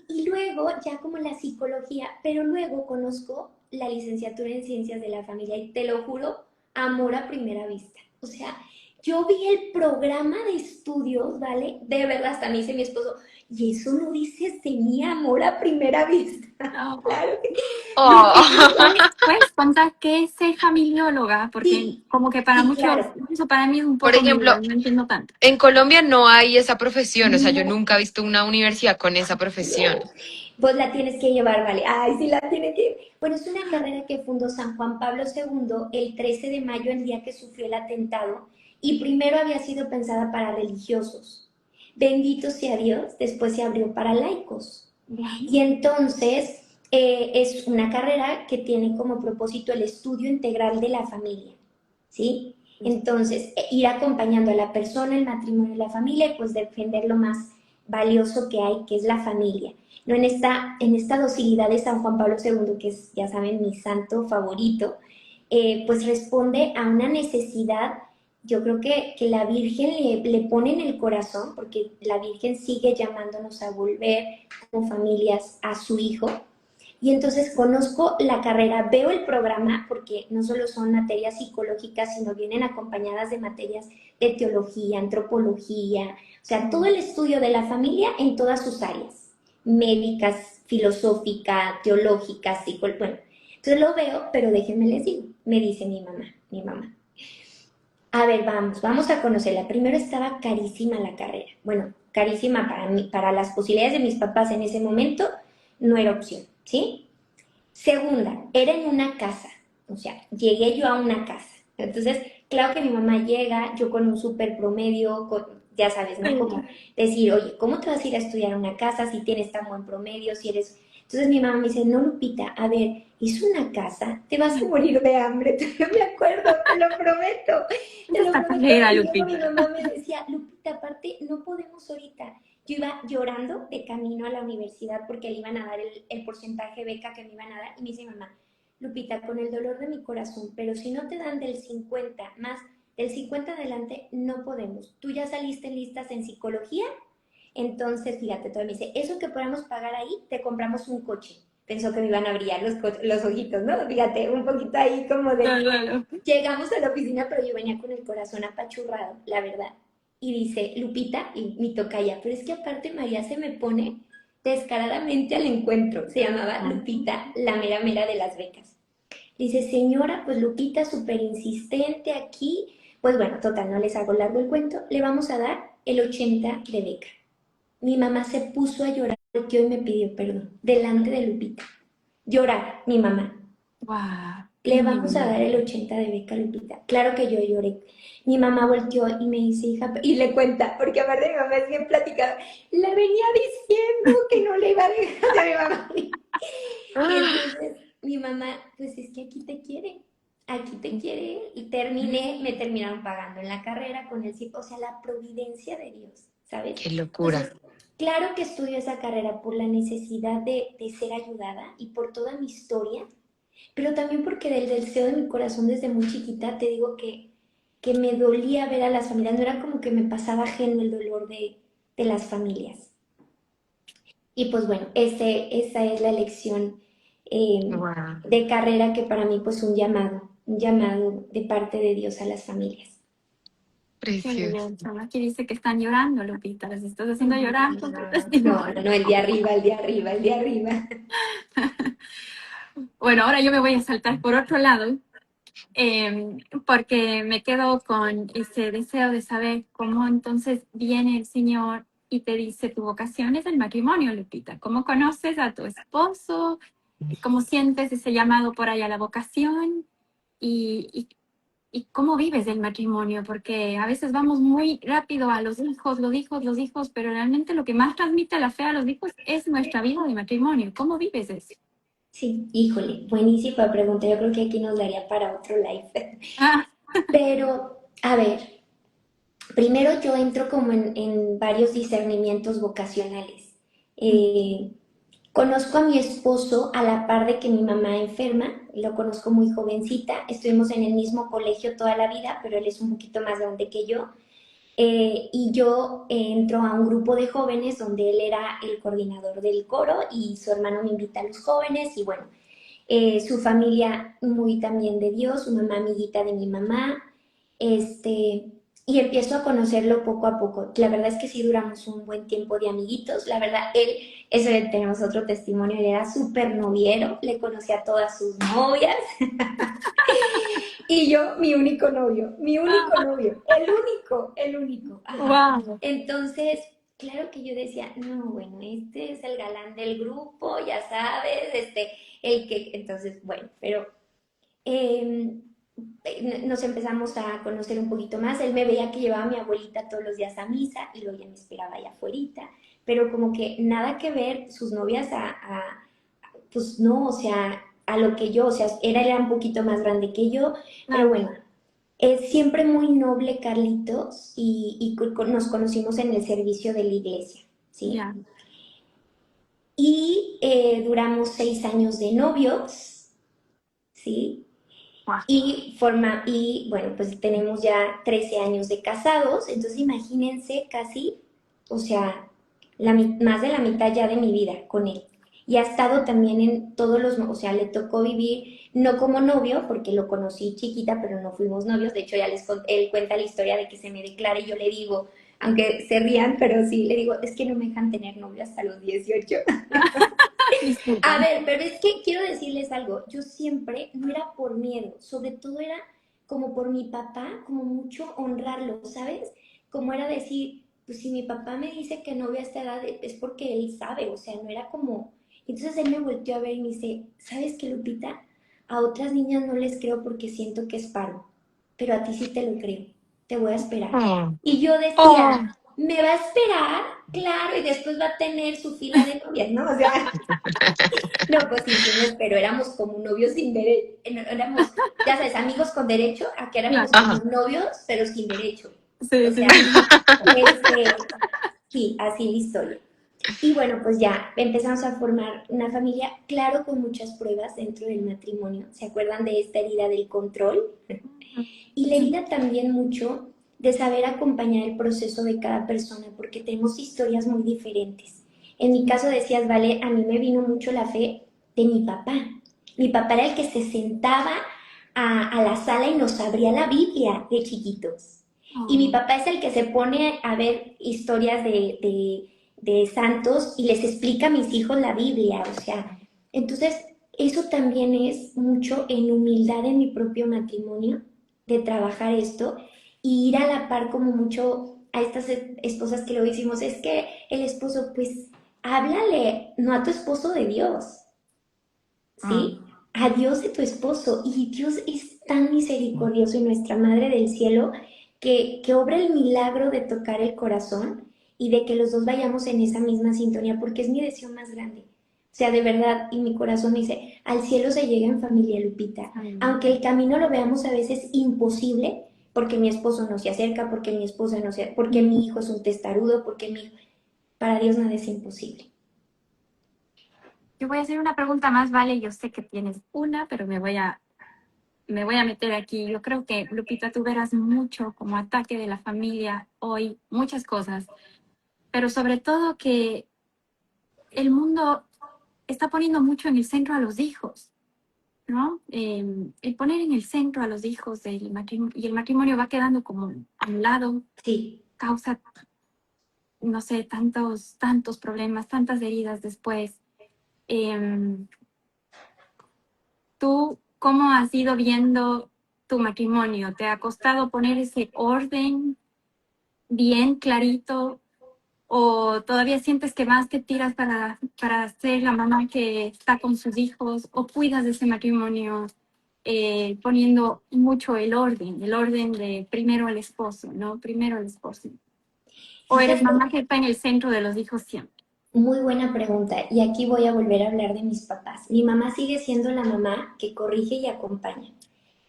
A: y luego ya como la psicología, pero luego conozco la licenciatura en ciencias de la familia y te lo juro, amor a primera vista. O sea, yo vi el programa de estudios, ¿vale? De verdad, hasta me dice mi esposo, y eso no dices de mi amor a primera vista.
C: No.
A: Claro que
B: Oh.
A: Lupita,
C: ¿Puedes contar qué es ser familióloga? Porque
A: sí,
C: como que para
A: sí,
C: muchos,
A: claro.
C: eso para mí es un
B: Por
C: poco
B: ejemplo,
C: nuevo, no entiendo tanto.
B: en Colombia no hay esa profesión, o sea, yo
A: No,
B: nunca he visto una universidad con esa profesión.
A: no, vos la tienes que llevar, vale. Ay, sí la tiene que. Bueno, es una carrera que fundó San Juan Pablo II el 13 de mayo, el día que sufrió el atentado, y primero había sido pensada para religiosos. Bendito sea Dios, después se abrió para laicos.
C: Wow.
A: Y entonces es una carrera que tiene como propósito el estudio integral de la familia, ¿sí? Entonces, ir acompañando a la persona, el matrimonio y la familia, y pues defender lo más valioso que hay, que es la familia. ¿No? En esta docilidad de San Juan Pablo II, que es, ya saben, mi santo favorito, pues responde a una necesidad, yo creo que la Virgen le pone en el corazón, porque la Virgen sigue llamándonos a volver como familias a su Hijo. Y entonces conozco la carrera, veo el programa, porque no solo son materias psicológicas, sino vienen acompañadas de materias de teología, antropología, o sea, todo el estudio de la familia en todas sus áreas, médicas, filosófica, teológica, psicológica, bueno. Entonces lo veo, pero déjenme les digo, me dice mi mamá, a ver, vamos a conocerla. Primero estaba carísima la carrera. Bueno, carísima para mí, para las posibilidades de mis papás en ese momento, no era opción, ¿sí? Segunda, era en una casa, o sea, llegué yo a una casa. Entonces, claro que mi mamá llega, yo con un súper promedio, ya sabes, ¿no? Como decir, oye, ¿cómo te vas a ir a estudiar a una casa si tienes tan buen promedio, si eres... Entonces mi mamá me dice, no, Lupita, a ver, es una casa, te vas a morir de hambre, yo me acuerdo, te
C: Es
A: lo
C: esta
A: prometo.
C: carrera,
A: Y luego mi
C: Lupita.
A: mamá me decía, Lupita, aparte, no podemos ahorita. Yo iba llorando de camino a la universidad porque le iban a dar el porcentaje beca que me iban a dar. Y me dice mamá, Lupita, con el dolor de mi corazón, pero si no te dan del 50 más, del 50 adelante, no podemos. Tú ya saliste en listas en psicología, entonces fíjate, todo me dice, eso que podamos pagar ahí, te compramos un coche. Pensó que me iban a brillar los ojitos, ¿no? Fíjate, un poquito ahí como de...
C: Claro, claro.
A: Llegamos a la oficina, pero yo venía con el corazón apachurrado, la verdad. Y dice, Lupita, y mi tocaya, pero es que aparte María se me pone descaradamente al encuentro. Se llamaba Lupita, la mera mera de las becas. Dice, señora, pues Lupita, súper insistente aquí. Pues bueno, total, no les hago largo el cuento. Le vamos a dar el 80 de beca. Mi mamá se puso a llorar, volteó y me pidió perdón, delante de Lupita. Llorar, mi mamá.
C: Wow, qué
A: Le vamos a
C: lindo.
A: dar el 80 de beca, Lupita. Claro que yo lloré. Mi mamá volteó y me dice, hija, y le cuenta, porque aparte mi mamá es bien platicada, la venía diciendo que no le iba a dejar de mi mamá. Y entonces mi mamá, pues es que aquí te quiere. Y me terminaron pagando en la carrera con el o sea, la providencia de Dios, ¿sabes?
B: Qué locura.
A: Entonces, claro que estudio esa carrera por la necesidad de ser ayudada y por toda mi historia, pero también porque del deseo de mi corazón desde muy chiquita, te digo que me dolía ver a las familias, no era como que me pasaba ajeno el dolor de las familias. Y pues bueno, esa es la elección
B: Wow,
A: de carrera que para mí pues un llamado de parte de Dios a las familias.
C: Qué
B: precioso.
C: lindo. Aquí dice que están llorando, Lupita. Las estás haciendo llorar con tu
A: No,
C: testimonio.
A: no, no, el de arriba, el de arriba, el de arriba.
C: Bueno, ahora yo me voy a saltar por otro lado, porque me quedo con ese deseo de saber cómo entonces viene el Señor y te dice tu vocación es el matrimonio, Lupita. ¿Cómo conoces a tu esposo? ¿Cómo sientes ese llamado por ahí a la vocación? Y ¿Y cómo vives el matrimonio? Porque a veces vamos muy rápido a los hijos, pero realmente lo que más transmite la fe a los hijos es nuestra vida de matrimonio. ¿Cómo vives eso?
A: Sí, híjole, buenísima pregunta. Yo creo que aquí nos daría para otro live.
C: Ah,
A: Pero, a ver, primero yo entro como en varios discernimientos vocacionales. Eh, Conozco a mi esposo a la par de que mi mamá enferma, lo conozco muy jovencita, estuvimos en el mismo colegio toda la vida, pero él es un poquito más grande que yo. Y yo entro a un grupo de jóvenes donde él era el coordinador del coro y su hermano me invita a los jóvenes y bueno, su familia muy también de Dios, su mamá amiguita de mi mamá, este, y empiezo a conocerlo poco a poco. La verdad es que sí duramos un buen tiempo de amiguitos. La verdad, él, eso le tenemos otro testimonio, él era súper noviero, le conocía a todas sus novias. Y yo, mi único novio, el único, ajá.
C: Wow.
A: Entonces, claro que yo decía, no, bueno, este es el galán del grupo, ya sabes, el que, entonces, bueno, pero eh, nos empezamos a conocer un poquito más. Él me veía que llevaba a mi abuelita todos los días a misa y luego ya me esperaba allá afuera, pero como que nada que ver sus novias pues no, o sea, a lo que yo, o sea, era un poquito más grande que yo, pero
C: Claro,
A: bueno, es siempre muy noble Carlitos nos conocimos en el servicio de la iglesia, ¿sí?
C: ya.
A: Y duramos 6 años de novios, ¿sí?
C: Wow.
A: Y bueno, pues tenemos ya 13 años de casados, entonces imagínense casi, o sea, más de la mitad ya de mi vida con él. Y ha estado también en todos o sea, le tocó vivir, no como novio, porque lo conocí chiquita, pero no fuimos novios. De hecho, él cuenta la historia de que se me declara y yo le digo, aunque se rían, pero sí, le digo, es que no me dejan tener novio hasta los 18.
C: Disculpa.
A: A ver, pero es que quiero decirles algo, yo siempre, no era por miedo, sobre todo era como por mi papá, como mucho honrarlo, ¿sabes? Como era decir, pues si mi papá me dice que no voy a esta edad es porque él sabe, o sea, no era como... Entonces él me volteó a ver y me dice, ¿sabes qué, Lupita? A otras niñas no les creo porque siento que es paro, pero a ti sí te lo creo, te voy a esperar.
B: Oh,
A: Y yo
B: oh.
A: decía, ¿me va a esperar? Claro, y después va a tener su fila de novias, ¿no? O sea, no, pues sí, sí me espero. Éramos como novios sin derecho. Éramos, ya sabes, amigos con derecho, a que éramos
C: Claro.
A: como
B: Ajá.
A: novios, pero sin derecho. O
C: Sí, sí,
A: sea,
C: sí.
A: sí, así la historia. Y bueno, pues ya empezamos a formar una familia, claro, con muchas pruebas dentro del matrimonio. ¿Se acuerdan de esta herida del control? Y la
C: Sí.
A: herida también mucho de saber acompañar el proceso de cada persona, porque tenemos historias muy diferentes. En mi caso decías, vale, a mí me vino mucho la fe de mi papá. Mi papá era el que se sentaba a la sala y nos abría la Biblia de chiquitos. Y mi
C: Oh,
A: papá es el que se pone a ver historias de santos y les explica a mis hijos la Biblia. O sea, entonces eso también es mucho en humildad en mi propio matrimonio, de trabajar esto y ir a la par como mucho a estas esposas que lo decimos, es que el esposo, pues háblale, no a tu esposo de Dios,
C: oh.
A: ¿sí? A Dios de tu esposo. Y Dios es tan misericordioso y nuestra Madre del Cielo que obra el milagro de tocar el corazón y de que los dos vayamos en esa misma sintonía, porque es mi deseo más grande. O sea, de verdad, y mi corazón me dice, al cielo se llega en familia, Lupita.
C: Ay,
A: Aunque el camino lo veamos a veces imposible, porque mi esposo no se acerca, porque mi esposa no se, porque mi hijo es un testarudo, para Dios nada es imposible.
C: yo voy a hacer una pregunta más, vale. Yo sé que tienes una, pero me voy a meter aquí. Yo creo que, Lupita, tú verás mucho como ataque de la familia hoy, muchas cosas, pero sobre todo que el mundo está poniendo mucho en el centro a los hijos, ¿no? El poner en el centro a los hijos del matrimonio, y el matrimonio va quedando como a un lado,
A: Sí,
C: causa, no sé, tantos problemas, tantas heridas después. Em, ¿Tú cómo has ido viendo tu matrimonio? ¿Te ha costado poner ese orden bien clarito o todavía sientes que más te tiras para ser la mamá que está con sus hijos o cuidas de ese matrimonio poniendo mucho el orden de primero al esposo, ¿no? Primero al esposo. ¿O eres
A: fíjate.
C: mamá que está en el centro de los hijos siempre?
A: Muy buena pregunta. Y aquí voy a volver a hablar de mis papás. Mi mamá sigue siendo la mamá que corrige y acompaña.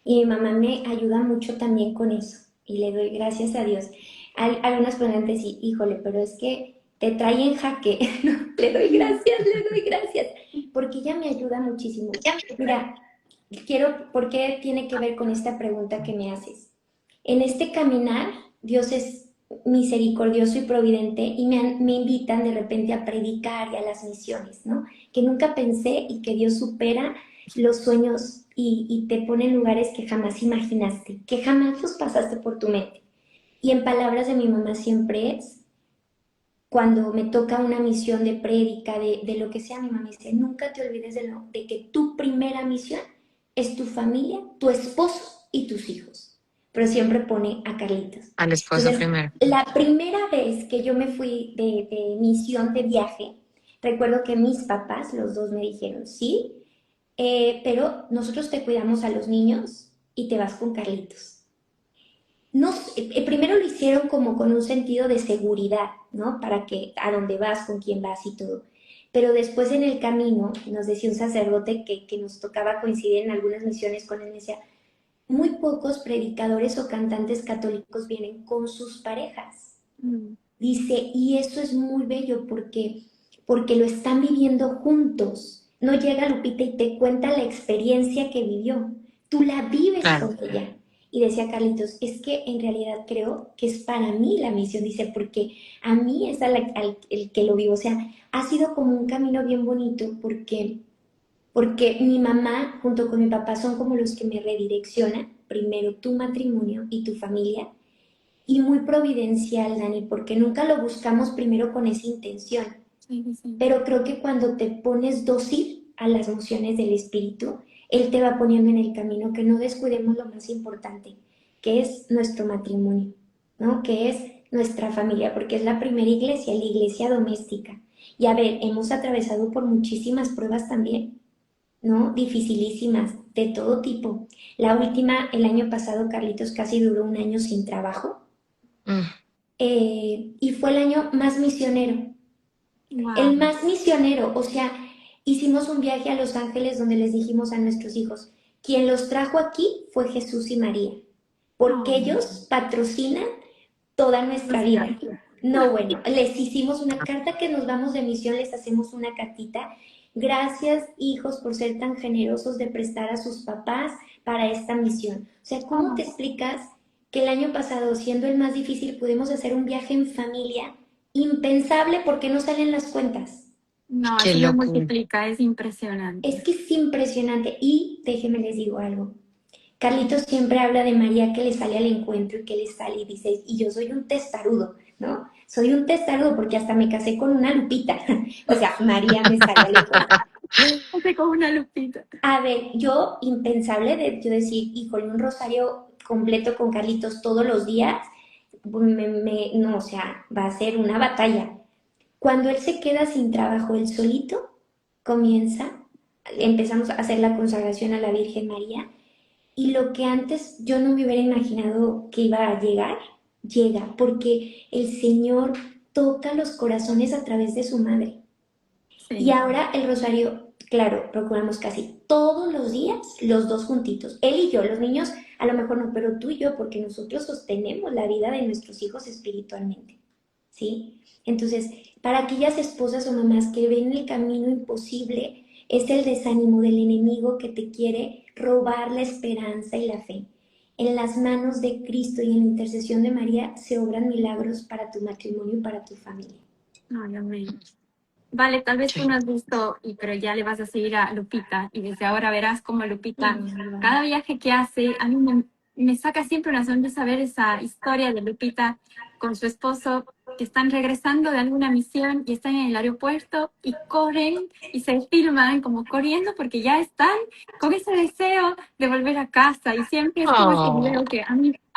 A: Y mi mamá me ayuda mucho también con eso. Y le doy gracias a Dios. Algunas pueden decir, híjole, pero es que te trae en jaque. No, le doy gracias. Porque ella me ayuda muchísimo. Mira, ¿por qué tiene que ver con esta pregunta que me haces? En este caminar, Dios es misericordioso y providente y me invitan de repente a predicar y a las misiones, ¿no? Que nunca pensé y que Dios supera los sueños y te pone en lugares que jamás imaginaste, que jamás los pasaste por tu mente. Y en palabras de mi mamá siempre es, cuando me toca una misión de prédica, de lo que sea, mi mamá dice, nunca te olvides de que tu primera misión es tu familia, tu esposo y tus hijos. Pero siempre pone a Carlitos.
B: Al esposo
A: Entonces,
B: primero.
A: la primera vez que yo me fui de misión de viaje, recuerdo que mis papás, los dos me dijeron, sí, pero nosotros te cuidamos a los niños y te vas con Carlitos. No, primero lo hicieron como con un sentido de seguridad, ¿no? Para que a dónde vas, con quién vas y todo. Pero después en el camino, nos decía un sacerdote que nos tocaba coincidir en algunas misiones con él, me decía, muy pocos predicadores o cantantes católicos vienen con sus parejas.
C: Mm.
A: Dice, y eso es muy bello porque lo están viviendo juntos. No llega Lupita y te cuenta la experiencia que vivió. Tú la vives
B: Claro.
A: con ella. Y decía Carlitos, es que en realidad creo que es para mí la misión, dice, porque a mí es el que lo vivo. O sea, ha sido como un camino bien bonito porque mi mamá junto con mi papá son como los que me redireccionan, primero tu matrimonio y tu familia, y muy providencial, Dani, porque nunca lo buscamos primero con esa intención,
C: Sí, sí.
A: pero creo que cuando te pones dócil a las mociones del espíritu, él te va poniendo en el camino, que no descuidemos lo más importante, que es nuestro matrimonio, ¿no? Que es nuestra familia, porque es la primera iglesia, la iglesia doméstica. Y a ver, hemos atravesado por muchísimas pruebas también, ¿no? Dificilísimas, de todo tipo. La última, el año pasado, Carlitos casi duró un año sin trabajo,
B: Mm,
A: y fue el año más misionero, el
C: Wow.
A: más misionero, o sea, hicimos un viaje a Los Ángeles donde les dijimos a nuestros hijos, quien los trajo aquí fue Jesús y María, porque
C: Oh,
A: ellos patrocinan toda nuestra
C: los
A: vida.
C: viajes.
A: No, bueno, les hicimos una carta que nos vamos de misión, les hacemos una cartita. Gracias, hijos, por ser tan generosos de prestar a sus papás para esta misión. O sea, ¿cómo te
C: Oh,
A: explicas que el año pasado, siendo el más difícil, pudimos hacer un viaje en familia impensable porque no salen las cuentas?
C: no,
B: qué
C: así lo
B: locura.
C: multiplica, es
A: Es
C: impresionante.
A: que es impresionante. Y déjenme les digo algo. Carlitos siempre habla de María que le sale al encuentro y que le sale y dice, y yo soy un testarudo, ¿no? Soy un testarudo porque hasta me casé con una Lupita. O sea, María me sale al encuentro.
C: Hace como una lupita.
A: A ver, yo impensable de yo decir, híjole, un rosario completo con Carlitos todos los días, no, o sea, va a ser una batalla. Cuando él se queda sin trabajo, él solito empezamos a hacer la consagración a la Virgen María. Y lo que antes yo no me hubiera imaginado que iba a llegar, llega, porque el Señor toca los corazones a través de su madre. Y
C: Sí.
A: ahora el rosario, claro, procuramos casi todos los días, los dos juntitos, él y yo, los niños a lo mejor no, pero tú y yo, porque nosotros sostenemos la vida de nuestros hijos espiritualmente, ¿sí? Entonces, para aquellas esposas o mamás que ven el camino imposible, es el desánimo del enemigo que te quiere robar la esperanza y la fe. En las manos de Cristo y en la intercesión de María se obran milagros para tu matrimonio y para tu familia.
C: Ay, amén. Vale, tal vez tú no
B: Sí.
C: has visto, pero ya le vas a seguir a Lupita y desde ahora verás como Lupita,
A: Mm.
C: cada viaje que hace, a mí me saca siempre una sonrisa ver esa historia de Lupita con su esposo que están regresando de alguna misión y están en el aeropuerto y corren y se filman como corriendo porque ya están con ese deseo de volver a casa y siempre es como ese
B: Oh,
C: video que a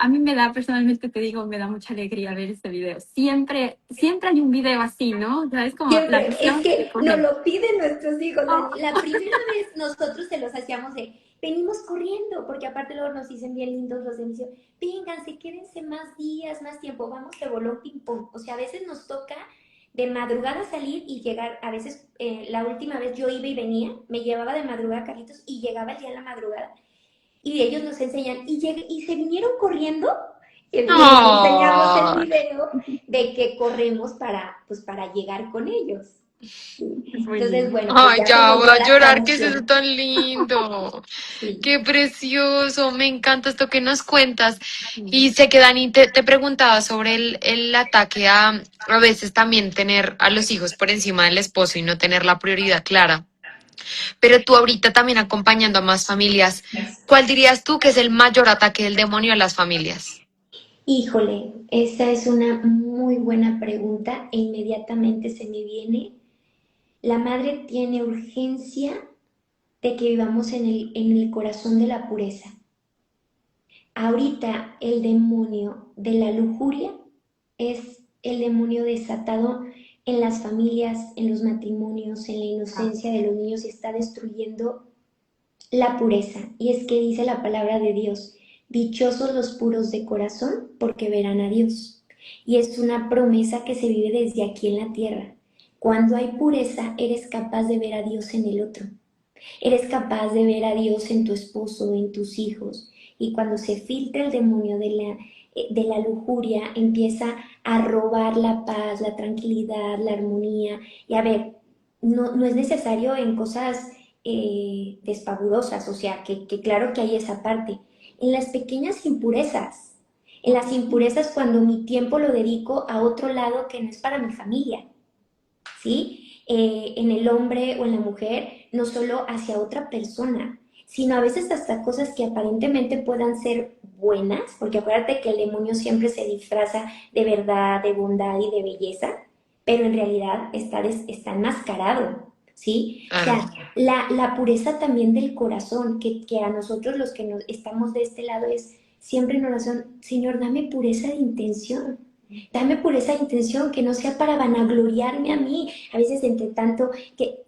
C: mí me da, personalmente te digo, me da mucha alegría ver ese video. Siempre hay un video así, ¿no? O sea, es como la
A: Siempre, es
C: misión de
A: que nos
C: correr.
A: lo piden nuestros hijos,
C: Oh,
A: Dani. La primera vez nosotros se los hacíamos de, venimos corriendo, porque aparte luego nos dicen bien lindos los de misión, vénganse, quédense más días, más tiempo, vamos de bolón ping pong. O sea, a veces nos toca de madrugada salir y llegar, a veces la última vez yo iba y venía, me llevaba de madrugada Carlitos y llegaba el día en la madrugada y ellos nos enseñan y se vinieron corriendo y les enseñamos el
B: oh,
A: video de que corremos pues, para llegar con ellos.
C: es
A: Sí.
C: muy
A: Entonces,
C: lindo.
A: bueno, pues
B: ay,
A: ya se
B: ya
A: nos
B: voy
A: dio
B: a
A: la
B: llorar, ¿qué es eso
A: canción.
B: tan lindo?
A: Sí.
B: Qué precioso, me encanta esto que nos cuentas. Y sé que Dani te preguntaba sobre el ataque a veces también tener a los hijos por encima del esposo y no tener la prioridad clara. Pero tú ahorita también acompañando a más familias, ¿cuál dirías tú que es el mayor ataque del demonio a las familias?
A: Híjole, esa es una muy buena pregunta e inmediatamente se me viene. La madre tiene urgencia de que vivamos en el corazón de la pureza. Ahorita el demonio de la lujuria es el demonio desatado en las familias, en los matrimonios, en la inocencia de los niños y está destruyendo la pureza. Y es que dice la palabra de Dios, dichosos los puros de corazón porque verán a Dios. Y es una promesa que se vive desde aquí en la tierra. Cuando hay pureza, eres capaz de ver a Dios en el otro. Eres capaz de ver a Dios en tu esposo, en tus hijos. Y cuando se filtra el demonio de la lujuria, empieza a robar la paz, la tranquilidad, la armonía. Y a ver, no es necesario en cosas despavudosas, o sea, que claro que hay esa parte. En las pequeñas impurezas, en las impurezas cuando mi tiempo lo dedico a otro lado que no es para mi familia, ¿sí? En el hombre o en la mujer, no solo hacia otra persona, sino a veces hasta cosas que aparentemente puedan ser buenas, porque acuérdate que el demonio siempre se disfraza de verdad, de bondad y de belleza, pero en realidad está enmascarado, ¿sí? O
B: Claro.
A: sea, la pureza también del corazón, que a nosotros los que estamos de este lado es siempre en oración, Señor, dame pureza de intención. Dame pureza de intención, que no sea para vanagloriarme a mí. A veces entre tanto, que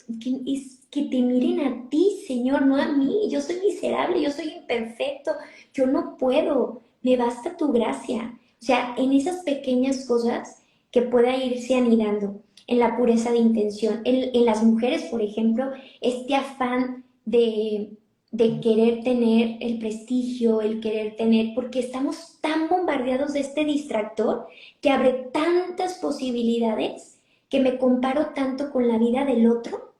A: te miren a ti, Señor, no a mí. Yo soy miserable, yo soy imperfecto, yo no puedo. Me basta tu gracia. O sea, en esas pequeñas cosas que pueda irse anidando, en la pureza de intención. En las mujeres, por ejemplo, este afán de querer tener el prestigio, el querer tener, porque estamos tan bombardeados de este distractor que abre tantas posibilidades que me comparo tanto con la vida del otro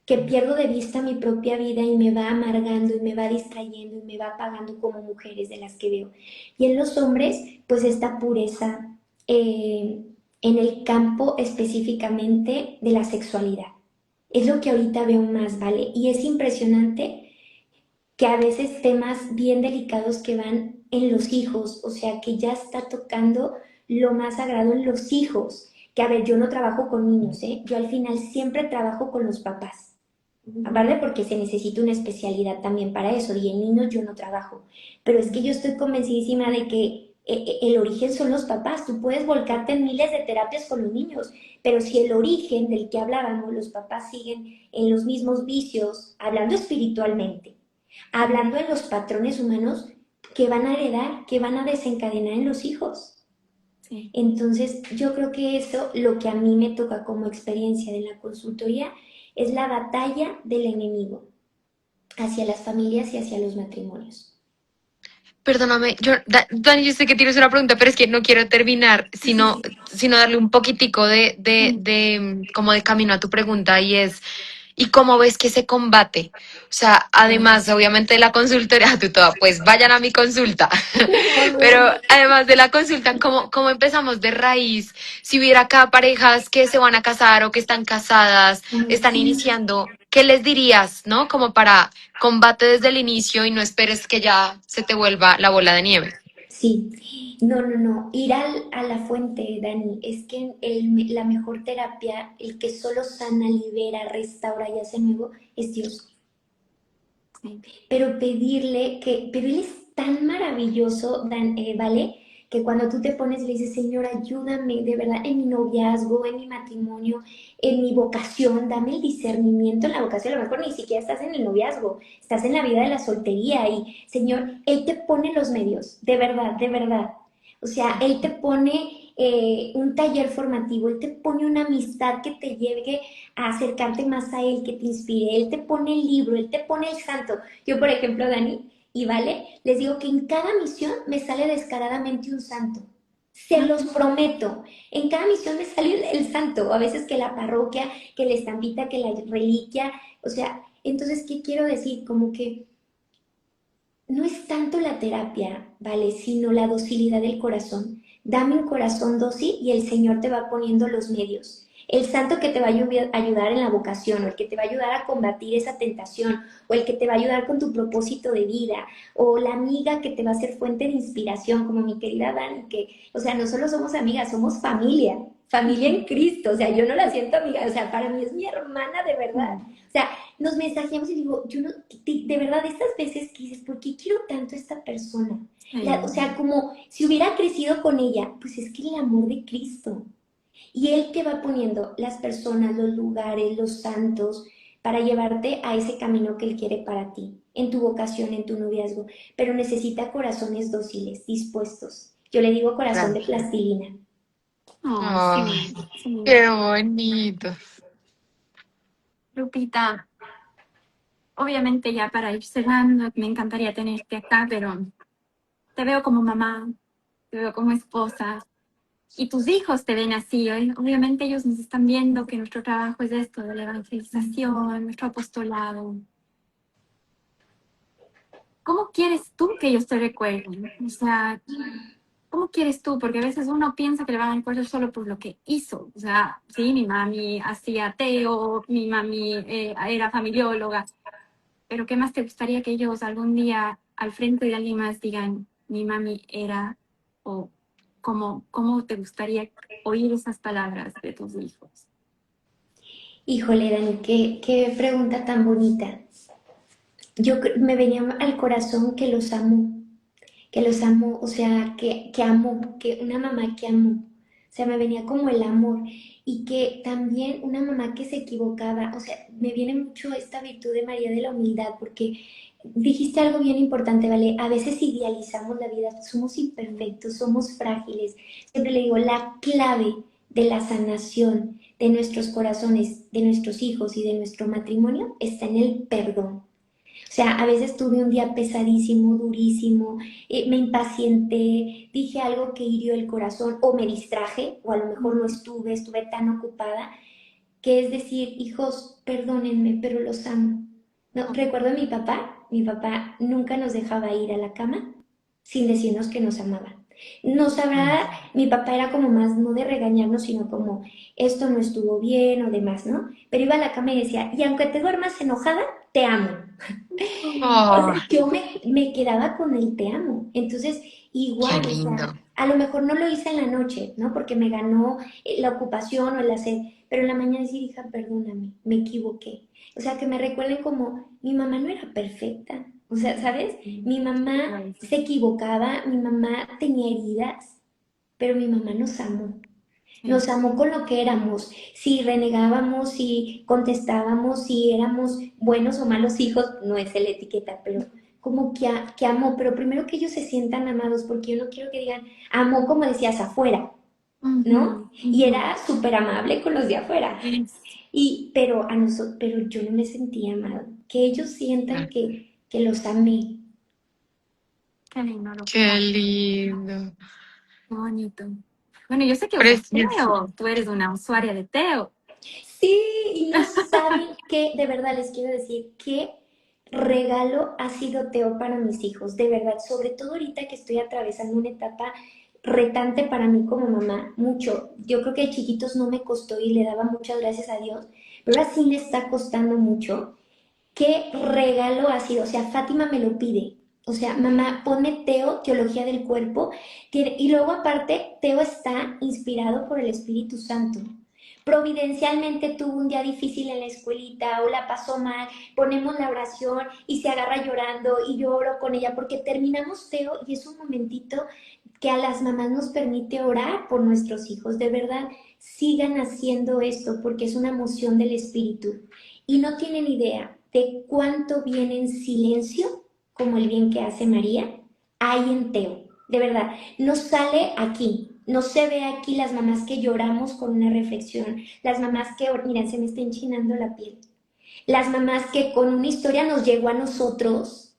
A: que pierdo de vista mi propia vida y me va amargando y me va distrayendo y me va apagando como mujeres de las que veo. Y en los hombres, pues esta pureza en el campo específicamente de la sexualidad. Es lo que ahorita veo más, ¿vale? Y es impresionante que a veces temas bien delicados que van en los hijos, o sea, que ya está tocando lo más sagrado en los hijos. Que a ver, yo no trabajo con niños, ¿eh? Yo al final siempre trabajo con los papás. Aparte porque se necesita una especialidad también para eso, y en niños yo no trabajo. Pero es que yo estoy convencidísima de que el origen son los papás. Tú puedes volcarte en miles de terapias con los niños, pero si el origen del que hablábamos, los papás siguen en los mismos vicios, hablando espiritualmente, hablando en los patrones humanos que van a heredar, que van a desencadenar en los hijos.
C: Sí.
A: Entonces, yo creo que eso, lo que a mí me toca como experiencia de la consultoría, es la batalla del enemigo hacia las familias y hacia los matrimonios.
B: Perdóname, Dani, yo sé que tienes una pregunta, pero es que no quiero terminar,
A: Sí, sí, sí.
B: sino darle un poquitico como de camino a tu pregunta y es, ¿y cómo ves que se combate? O sea, además, obviamente de la consultoría, tú toda, pues vayan a mi consulta, pero además de la consulta, ¿cómo empezamos de raíz? Si hubiera acá parejas que se van a casar o que están casadas, están iniciando, ¿qué les dirías, no? Como para combate desde el inicio y no esperes que ya se te vuelva la bola de nieve.
A: Sí, no, ir a la fuente, Dani, es que la mejor terapia, el que solo sana, libera, restaura y hace nuevo, es Dios.
C: Sí.
A: Pero Él es tan maravilloso, ¿vale? Que cuando tú te pones y le dices, Señor, ayúdame de verdad en mi noviazgo, en mi matrimonio, en mi vocación, dame el discernimiento en la vocación, a lo mejor ni siquiera estás en el noviazgo, estás en la vida de la soltería y, Señor, Él te pone los medios, de verdad, de verdad. O sea, Él te pone un taller formativo, Él te pone una amistad que te lleve a acercarte más a Él, que te inspire, Él te pone el libro, Él te pone el santo. Yo, por ejemplo, Dani, y vale, les digo que en cada misión me sale descaradamente un santo. Se los prometo. En cada misión me sale el santo. A veces que la parroquia, que la estampita, que la reliquia. O sea, entonces, ¿qué quiero decir? Como que no es tanto la terapia, ¿vale? Sino la docilidad del corazón. Dame un corazón dócil y el Señor te va poniendo los medios. el santo que te va a ayudar en la vocación, o el que te va a ayudar a combatir esa tentación, o el que te va a ayudar con tu propósito de vida, o la amiga que te va a ser fuente de inspiración, como mi querida Dani, que, o sea, no solo somos amigas, somos familia, familia en Cristo, o sea, yo no la siento amiga, o sea, para mí es mi hermana de verdad, o sea, nos mensajeamos y digo, yo no, de verdad, estas veces que dices, ¿por qué quiero tanto a esta persona? O sea, como si hubiera crecido con ella, pues es que el amor de Cristo. Y Él te va poniendo las personas, los lugares, los santos, para llevarte a ese camino que Él quiere para ti, en tu vocación, en tu noviazgo. Pero necesita corazones dóciles, dispuestos. Yo le digo corazón de
B: Claro.
A: plastilina.
C: Oh,
B: Ay,
C: sí, sí.
B: qué bonito.
C: Lupita, obviamente ya para ir cerrando, me encantaría tenerte acá, pero te veo como mamá, te veo como esposa, y tus hijos te ven así. Obviamente ellos nos están viendo que nuestro trabajo es esto, de la evangelización, nuestro apostolado. ¿Cómo quieres tú que ellos te recuerden? O sea, ¿cómo quieres tú? Porque a veces uno piensa que le van a recordar solo por lo que hizo. O sea, sí, mi mami hacía ateo, mi mami era familióloga, pero ¿qué más te gustaría que ellos algún día al frente de alguien más digan, mi mami era, o cómo te gustaría oír esas palabras de tus hijos?
A: Híjole, Dani, qué pregunta tan bonita. Me venía al corazón que los amo, o sea, que amo, que una mamá que amo, o sea, me venía como el amor y que también una mamá que se equivocaba, o sea, me viene mucho esta virtud de María de la humildad, porque dijiste algo bien importante, ¿vale? A veces idealizamos la vida, somos imperfectos, somos frágiles. Siempre le digo, la clave de la sanación de nuestros corazones, de nuestros hijos y de nuestro matrimonio está en el perdón. O sea, a veces tuve un día pesadísimo, durísimo, me impacienté, dije algo que hirió el corazón o me distraje o a lo mejor no estuve tan ocupada, que es decir, hijos, perdónenme, pero los amo. No, recuerdo a mi papá nunca nos dejaba ir a la cama sin decirnos que nos amaba. No sabrá, mi papá era como más, no de regañarnos, sino como, esto no estuvo bien o demás, ¿no? Pero iba a la cama y decía, y aunque te duermas enojada, te amo. O sea,
B: Oh,
A: me quedaba con el te amo. Entonces,
B: qué
A: igual, o
B: lindo.
A: sea, a lo mejor no lo hice en la noche, ¿no? Porque me ganó la ocupación o el hacer, pero en la mañana decir, hija, perdóname, me equivoqué. O sea, que me recuerden como, mi mamá no era perfecta. O sea, ¿sabes? Mi mamá se equivocaba, mi mamá tenía heridas, pero mi mamá nos amó. Nos amó con lo que éramos. Si renegábamos, si contestábamos, si éramos buenos o malos hijos, no es la etiqueta, pero como que amó. Pero primero que ellos se sientan amados, porque yo no quiero que digan, amó como decías afuera, ¿no? Y era súper amable con los de afuera. Pero, pero yo no me sentía amado. Que ellos sientan que los amé.
C: Qué lindo,
B: Qué
C: Lupita.
B: lindo.
C: Qué bonito. Bueno, yo sé que usas
B: Precioso.
C: Teo. Tú eres una usuaria de Teo.
A: Sí, y no saben qué, de verdad les quiero decir, qué regalo ha sido Teo para mis hijos, de verdad, sobre todo ahorita que estoy atravesando una etapa retante para mí como mamá, mucho. Yo creo que de chiquitos no me costó y le daba muchas gracias a Dios, pero ahora sí me está costando mucho. ¿Qué regalo ha sido? O sea, Fátima me lo pide. O sea, mamá, ponme Teo, teología del cuerpo. Y luego aparte, Teo está inspirado por el Espíritu Santo. Providencialmente tuvo un día difícil en la escuelita o la pasó mal, ponemos la oración y se agarra llorando y yo oro con ella porque terminamos Teo y es un momentito que a las mamás nos permite orar por nuestros hijos. De verdad, sigan haciendo esto porque es una emoción del Espíritu y no tienen idea de cuánto bien en silencio, como el bien que hace María, hay en Teo. De verdad, no sale aquí, no se ve aquí las mamás que lloramos con una reflexión, las mamás que, miren, se me está enchinando la piel, las mamás que con una historia nos llegó a nosotros,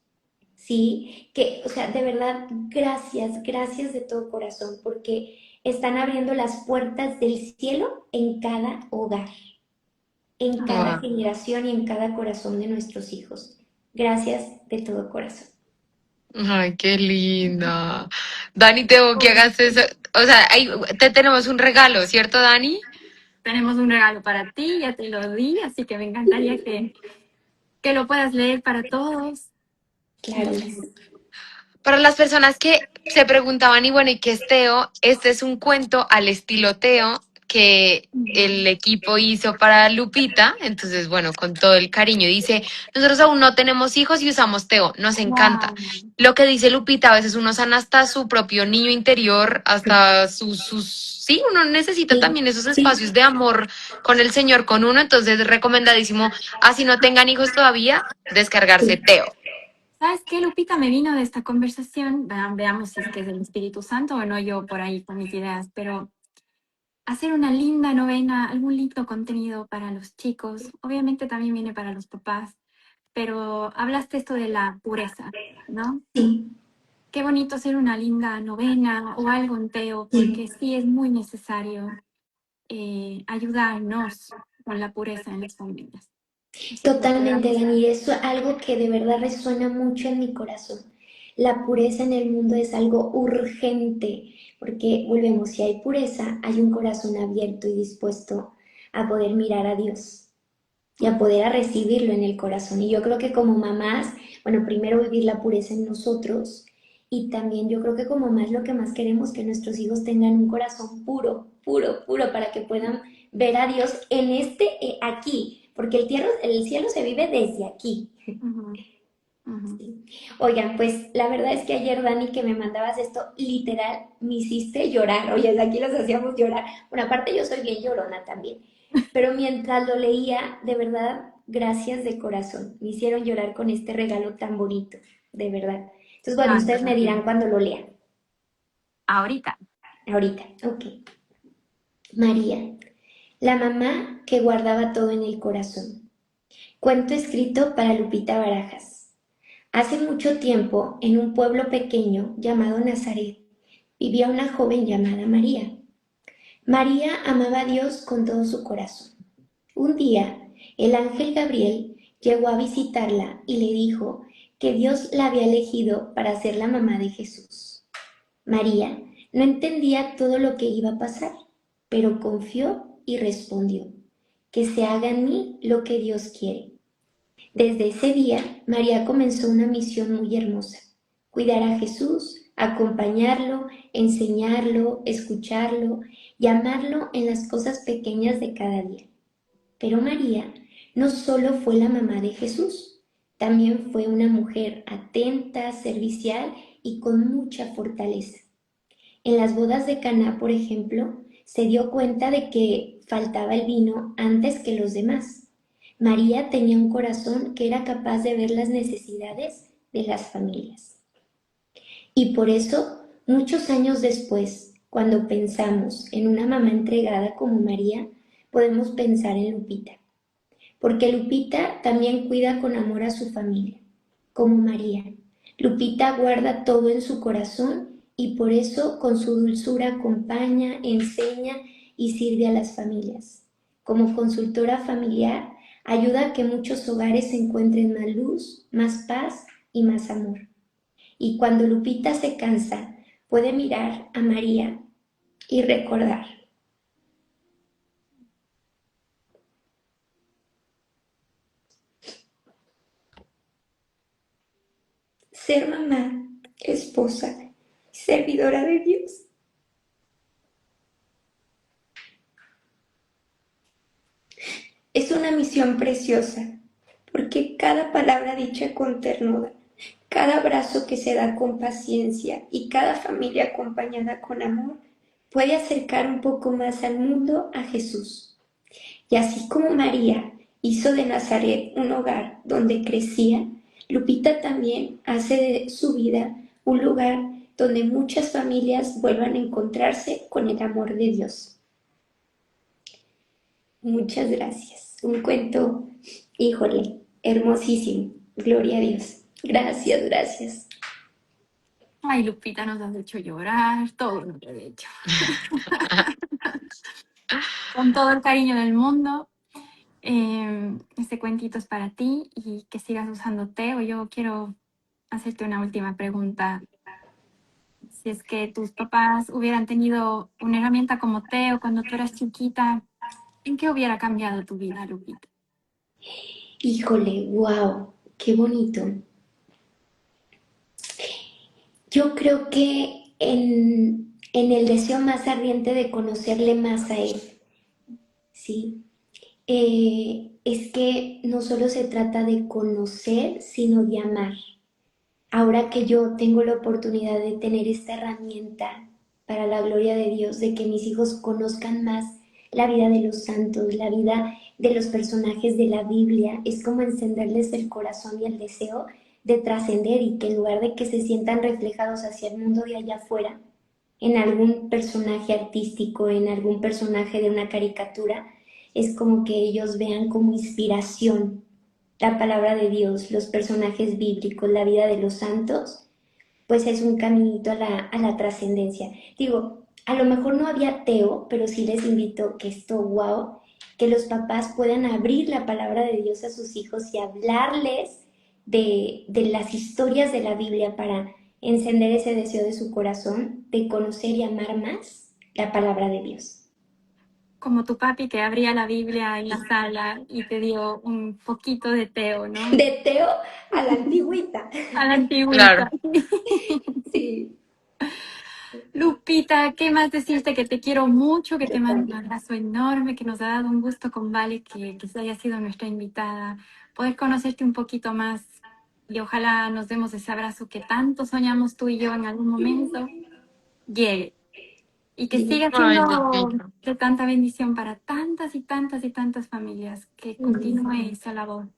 A: ¿sí? Que, o sea, de verdad, gracias, gracias de todo corazón, porque están abriendo las puertas del cielo en cada hogar, en cada
B: Oh,
A: generación y en cada corazón de nuestros hijos. Gracias de todo corazón.
B: ay, qué linda. Dani, tengo que hagas eso. O sea, ahí te tenemos un regalo, ¿cierto, Dani?
C: tenemos un regalo para ti, ya te lo di, así que me encantaría que lo puedas leer para todos.
A: Claro que
C: Y
A: sí.
B: Para las personas que se preguntaban, y bueno, ¿y qué es Teo? Este es un cuento al estilo Teo que el equipo hizo para Lupita. Entonces, bueno, con todo el cariño. Dice, nosotros aún no tenemos hijos y usamos Teo. Nos encanta.
C: wow.
B: Lo que dice Lupita, a veces uno sana hasta su propio niño interior, hasta Sí, uno necesita
A: Sí,
B: también esos
A: sí,
B: espacios de amor con el Señor, con uno. Entonces, recomendadísimo, así no tengan hijos todavía, descargarse
A: sí,
B: Teo.
C: ¿Sabes qué, Lupita? Me vino de esta conversación, veamos si es que es del Espíritu Santo o no yo por ahí con mis ideas, pero hacer una linda novena, algún lindo contenido para los chicos, obviamente también viene para los papás, pero hablaste esto de la pureza, ¿no?
A: sí,
C: Qué bonito hacer una linda novena o algo en Teo, porque
A: sí.
C: sí es muy necesario ayudarnos con la pureza en las familias. Así que
A: Totalmente,
C: podamos...
A: Dani, eso es algo que de verdad resuena mucho en mi corazón. La pureza en el mundo es algo urgente, porque volvemos, si hay pureza, hay un corazón abierto y dispuesto a poder mirar a Dios y a poder a recibirlo en el corazón. Y yo creo que como mamás, bueno, primero vivir la pureza en nosotros y también yo creo que como mamás lo que más queremos que nuestros hijos tengan un corazón puro, puro, puro, para que puedan ver a Dios en aquí, porque el cielo se vive desde aquí.
C: Ujú, ujú.
A: Sí. Oigan, pues la verdad es que ayer, Dani, que me mandabas esto, literal, me hiciste llorar. Oye, aquí los hacíamos llorar. Bueno, aparte yo soy bien llorona también. Pero mientras lo leía, de verdad, gracias de corazón. Me hicieron llorar con este regalo tan bonito, de verdad. Entonces, bueno,
C: Ay,
A: ustedes me dirán cuando lo lean.
C: ahorita.
A: Ahorita, ok. María, la mamá que guardaba todo en el corazón. Cuento escrito para Lupita Barajas. Hace mucho tiempo, en un pueblo pequeño llamado Nazaret, vivía una joven llamada María. María amaba a Dios con todo su corazón. Un día, el ángel Gabriel llegó a visitarla y le dijo que Dios la había elegido para ser la mamá de Jesús. María no entendía todo lo que iba a pasar, pero confió y respondió, que se haga en mí lo que Dios quiere. Desde ese día, María comenzó una misión muy hermosa: cuidar a Jesús, acompañarlo, enseñarlo, escucharlo y amarlo en las cosas pequeñas de cada día. Pero María no solo fue la mamá de Jesús, también fue una mujer atenta, servicial y con mucha fortaleza. En las bodas de Caná, por ejemplo, se dio cuenta de que faltaba el vino antes que los demás. María tenía un corazón que era capaz de ver las necesidades de las familias. Y por eso, muchos años después, cuando pensamos en una mamá entregada como María, podemos pensar en Lupita. Porque Lupita también cuida con amor a su familia, como María. Lupita guarda todo en su corazón y por eso con su dulzura acompaña, enseña y sirve a las familias. Como consultora familiar, ayuda a que muchos hogares encuentren más luz, más paz y más amor. Y cuando Lupita se cansa, puede mirar a María y recordar: ser mamá, esposa, servidora de Dios. Es una misión preciosa, porque cada palabra dicha con ternura, cada abrazo que se da con paciencia y cada familia acompañada con amor puede acercar un poco más al mundo a Jesús. Y así como María hizo de Nazaret un hogar donde crecía, Lupita también hace de su vida un lugar donde muchas familias vuelvan a encontrarse con el amor de Dios. Muchas gracias. Un cuento, híjole, hermosísimo. Gloria a Dios. Gracias, gracias.
C: Ay, Lupita, nos has hecho llorar, todo nos lo he hecho. Con todo el cariño del mundo, este cuentito es para ti y que sigas usando Teo. Yo quiero hacerte una última pregunta. Si es que tus papás hubieran tenido una herramienta como Teo cuando tú eras chiquita, ¿En qué hubiera cambiado tu vida, Lupita?
A: Híjole, wow, qué bonito. Yo creo que en el deseo más ardiente de conocerle más a Él, ¿sí? Es que no solo se trata de conocer, sino de amar. Ahora que yo tengo la oportunidad de tener esta herramienta para la gloria de Dios, de que mis hijos conozcan más la vida de los santos, la vida de los personajes de la Biblia, es como encenderles el corazón y el deseo de trascender y que en lugar de que se sientan reflejados hacia el mundo de allá afuera, en algún personaje artístico, en algún personaje de una caricatura, es como que ellos vean como inspiración la palabra de Dios, los personajes bíblicos, la vida de los santos, pues es un caminito a la trascendencia. Digo, a lo mejor no había ateo, pero sí les invito que esto, wow, que los papás puedan abrir la palabra de Dios a sus hijos y hablarles de las historias de la Biblia para encender ese deseo de su corazón de conocer y amar más la palabra de Dios.
C: Como tu papi que abría la Biblia en la sala y te dio un poquito de Teo, ¿no?
A: De Teo a la antigüita.
C: A la
B: Claro.
C: antigüita.
A: Sí,
C: Lupita, ¿qué más decirte? Que te quiero mucho, que te
A: yo
C: mando un
A: también.
C: abrazo enorme, que nos ha dado un gusto con Vale que haya sido nuestra invitada, poder conocerte un poquito más y ojalá nos demos ese abrazo que tanto soñamos tú y yo en algún momento llegue y que
A: Sí.
C: siga
B: Ay,
C: siendo
B: Lupita.
C: de tanta bendición para tantas y tantas y tantas familias, que continúe esa labor.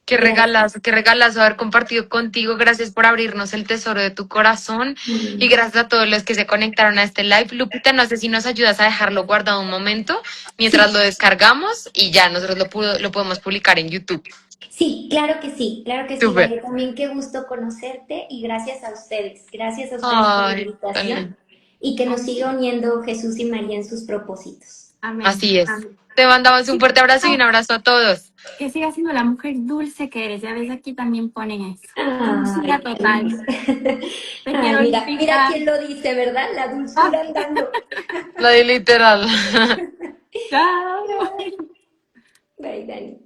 A: Gracias.
B: Qué regalazo haber compartido contigo. Gracias por abrirnos el tesoro de tu corazón y
A: Mm.
B: gracias a todos los que se conectaron a este live. Lupita, no sé si nos ayudas a dejarlo guardado un momento mientras
A: Sí,
B: lo descargamos y ya nosotros lo podemos publicar en YouTube.
A: sí, claro que sí,
B: Súper.
A: Vale, también qué gusto conocerte y gracias a ustedes por la
B: Ay, tan
A: invitación
B: lindo.
A: y que nos siga uniendo Jesús y María en sus propósitos.
C: Amén.
B: Así es.
C: Amén.
B: Te mandamos un fuerte abrazo y un abrazo a todos.
C: Que sigas siendo la mujer dulce que eres. Ya ves, aquí también ponen eso.
A: Ay,
C: Dulzura
A: qué
C: total.
A: linda.
C: Te
A: Ay,
C: quiero,
A: mira
C: Lupita.
A: quién lo dice, ¿verdad? La
C: Ah,
A: dulzura andando.
B: Lo di literal.
C: chao.
A: Bye, Dani.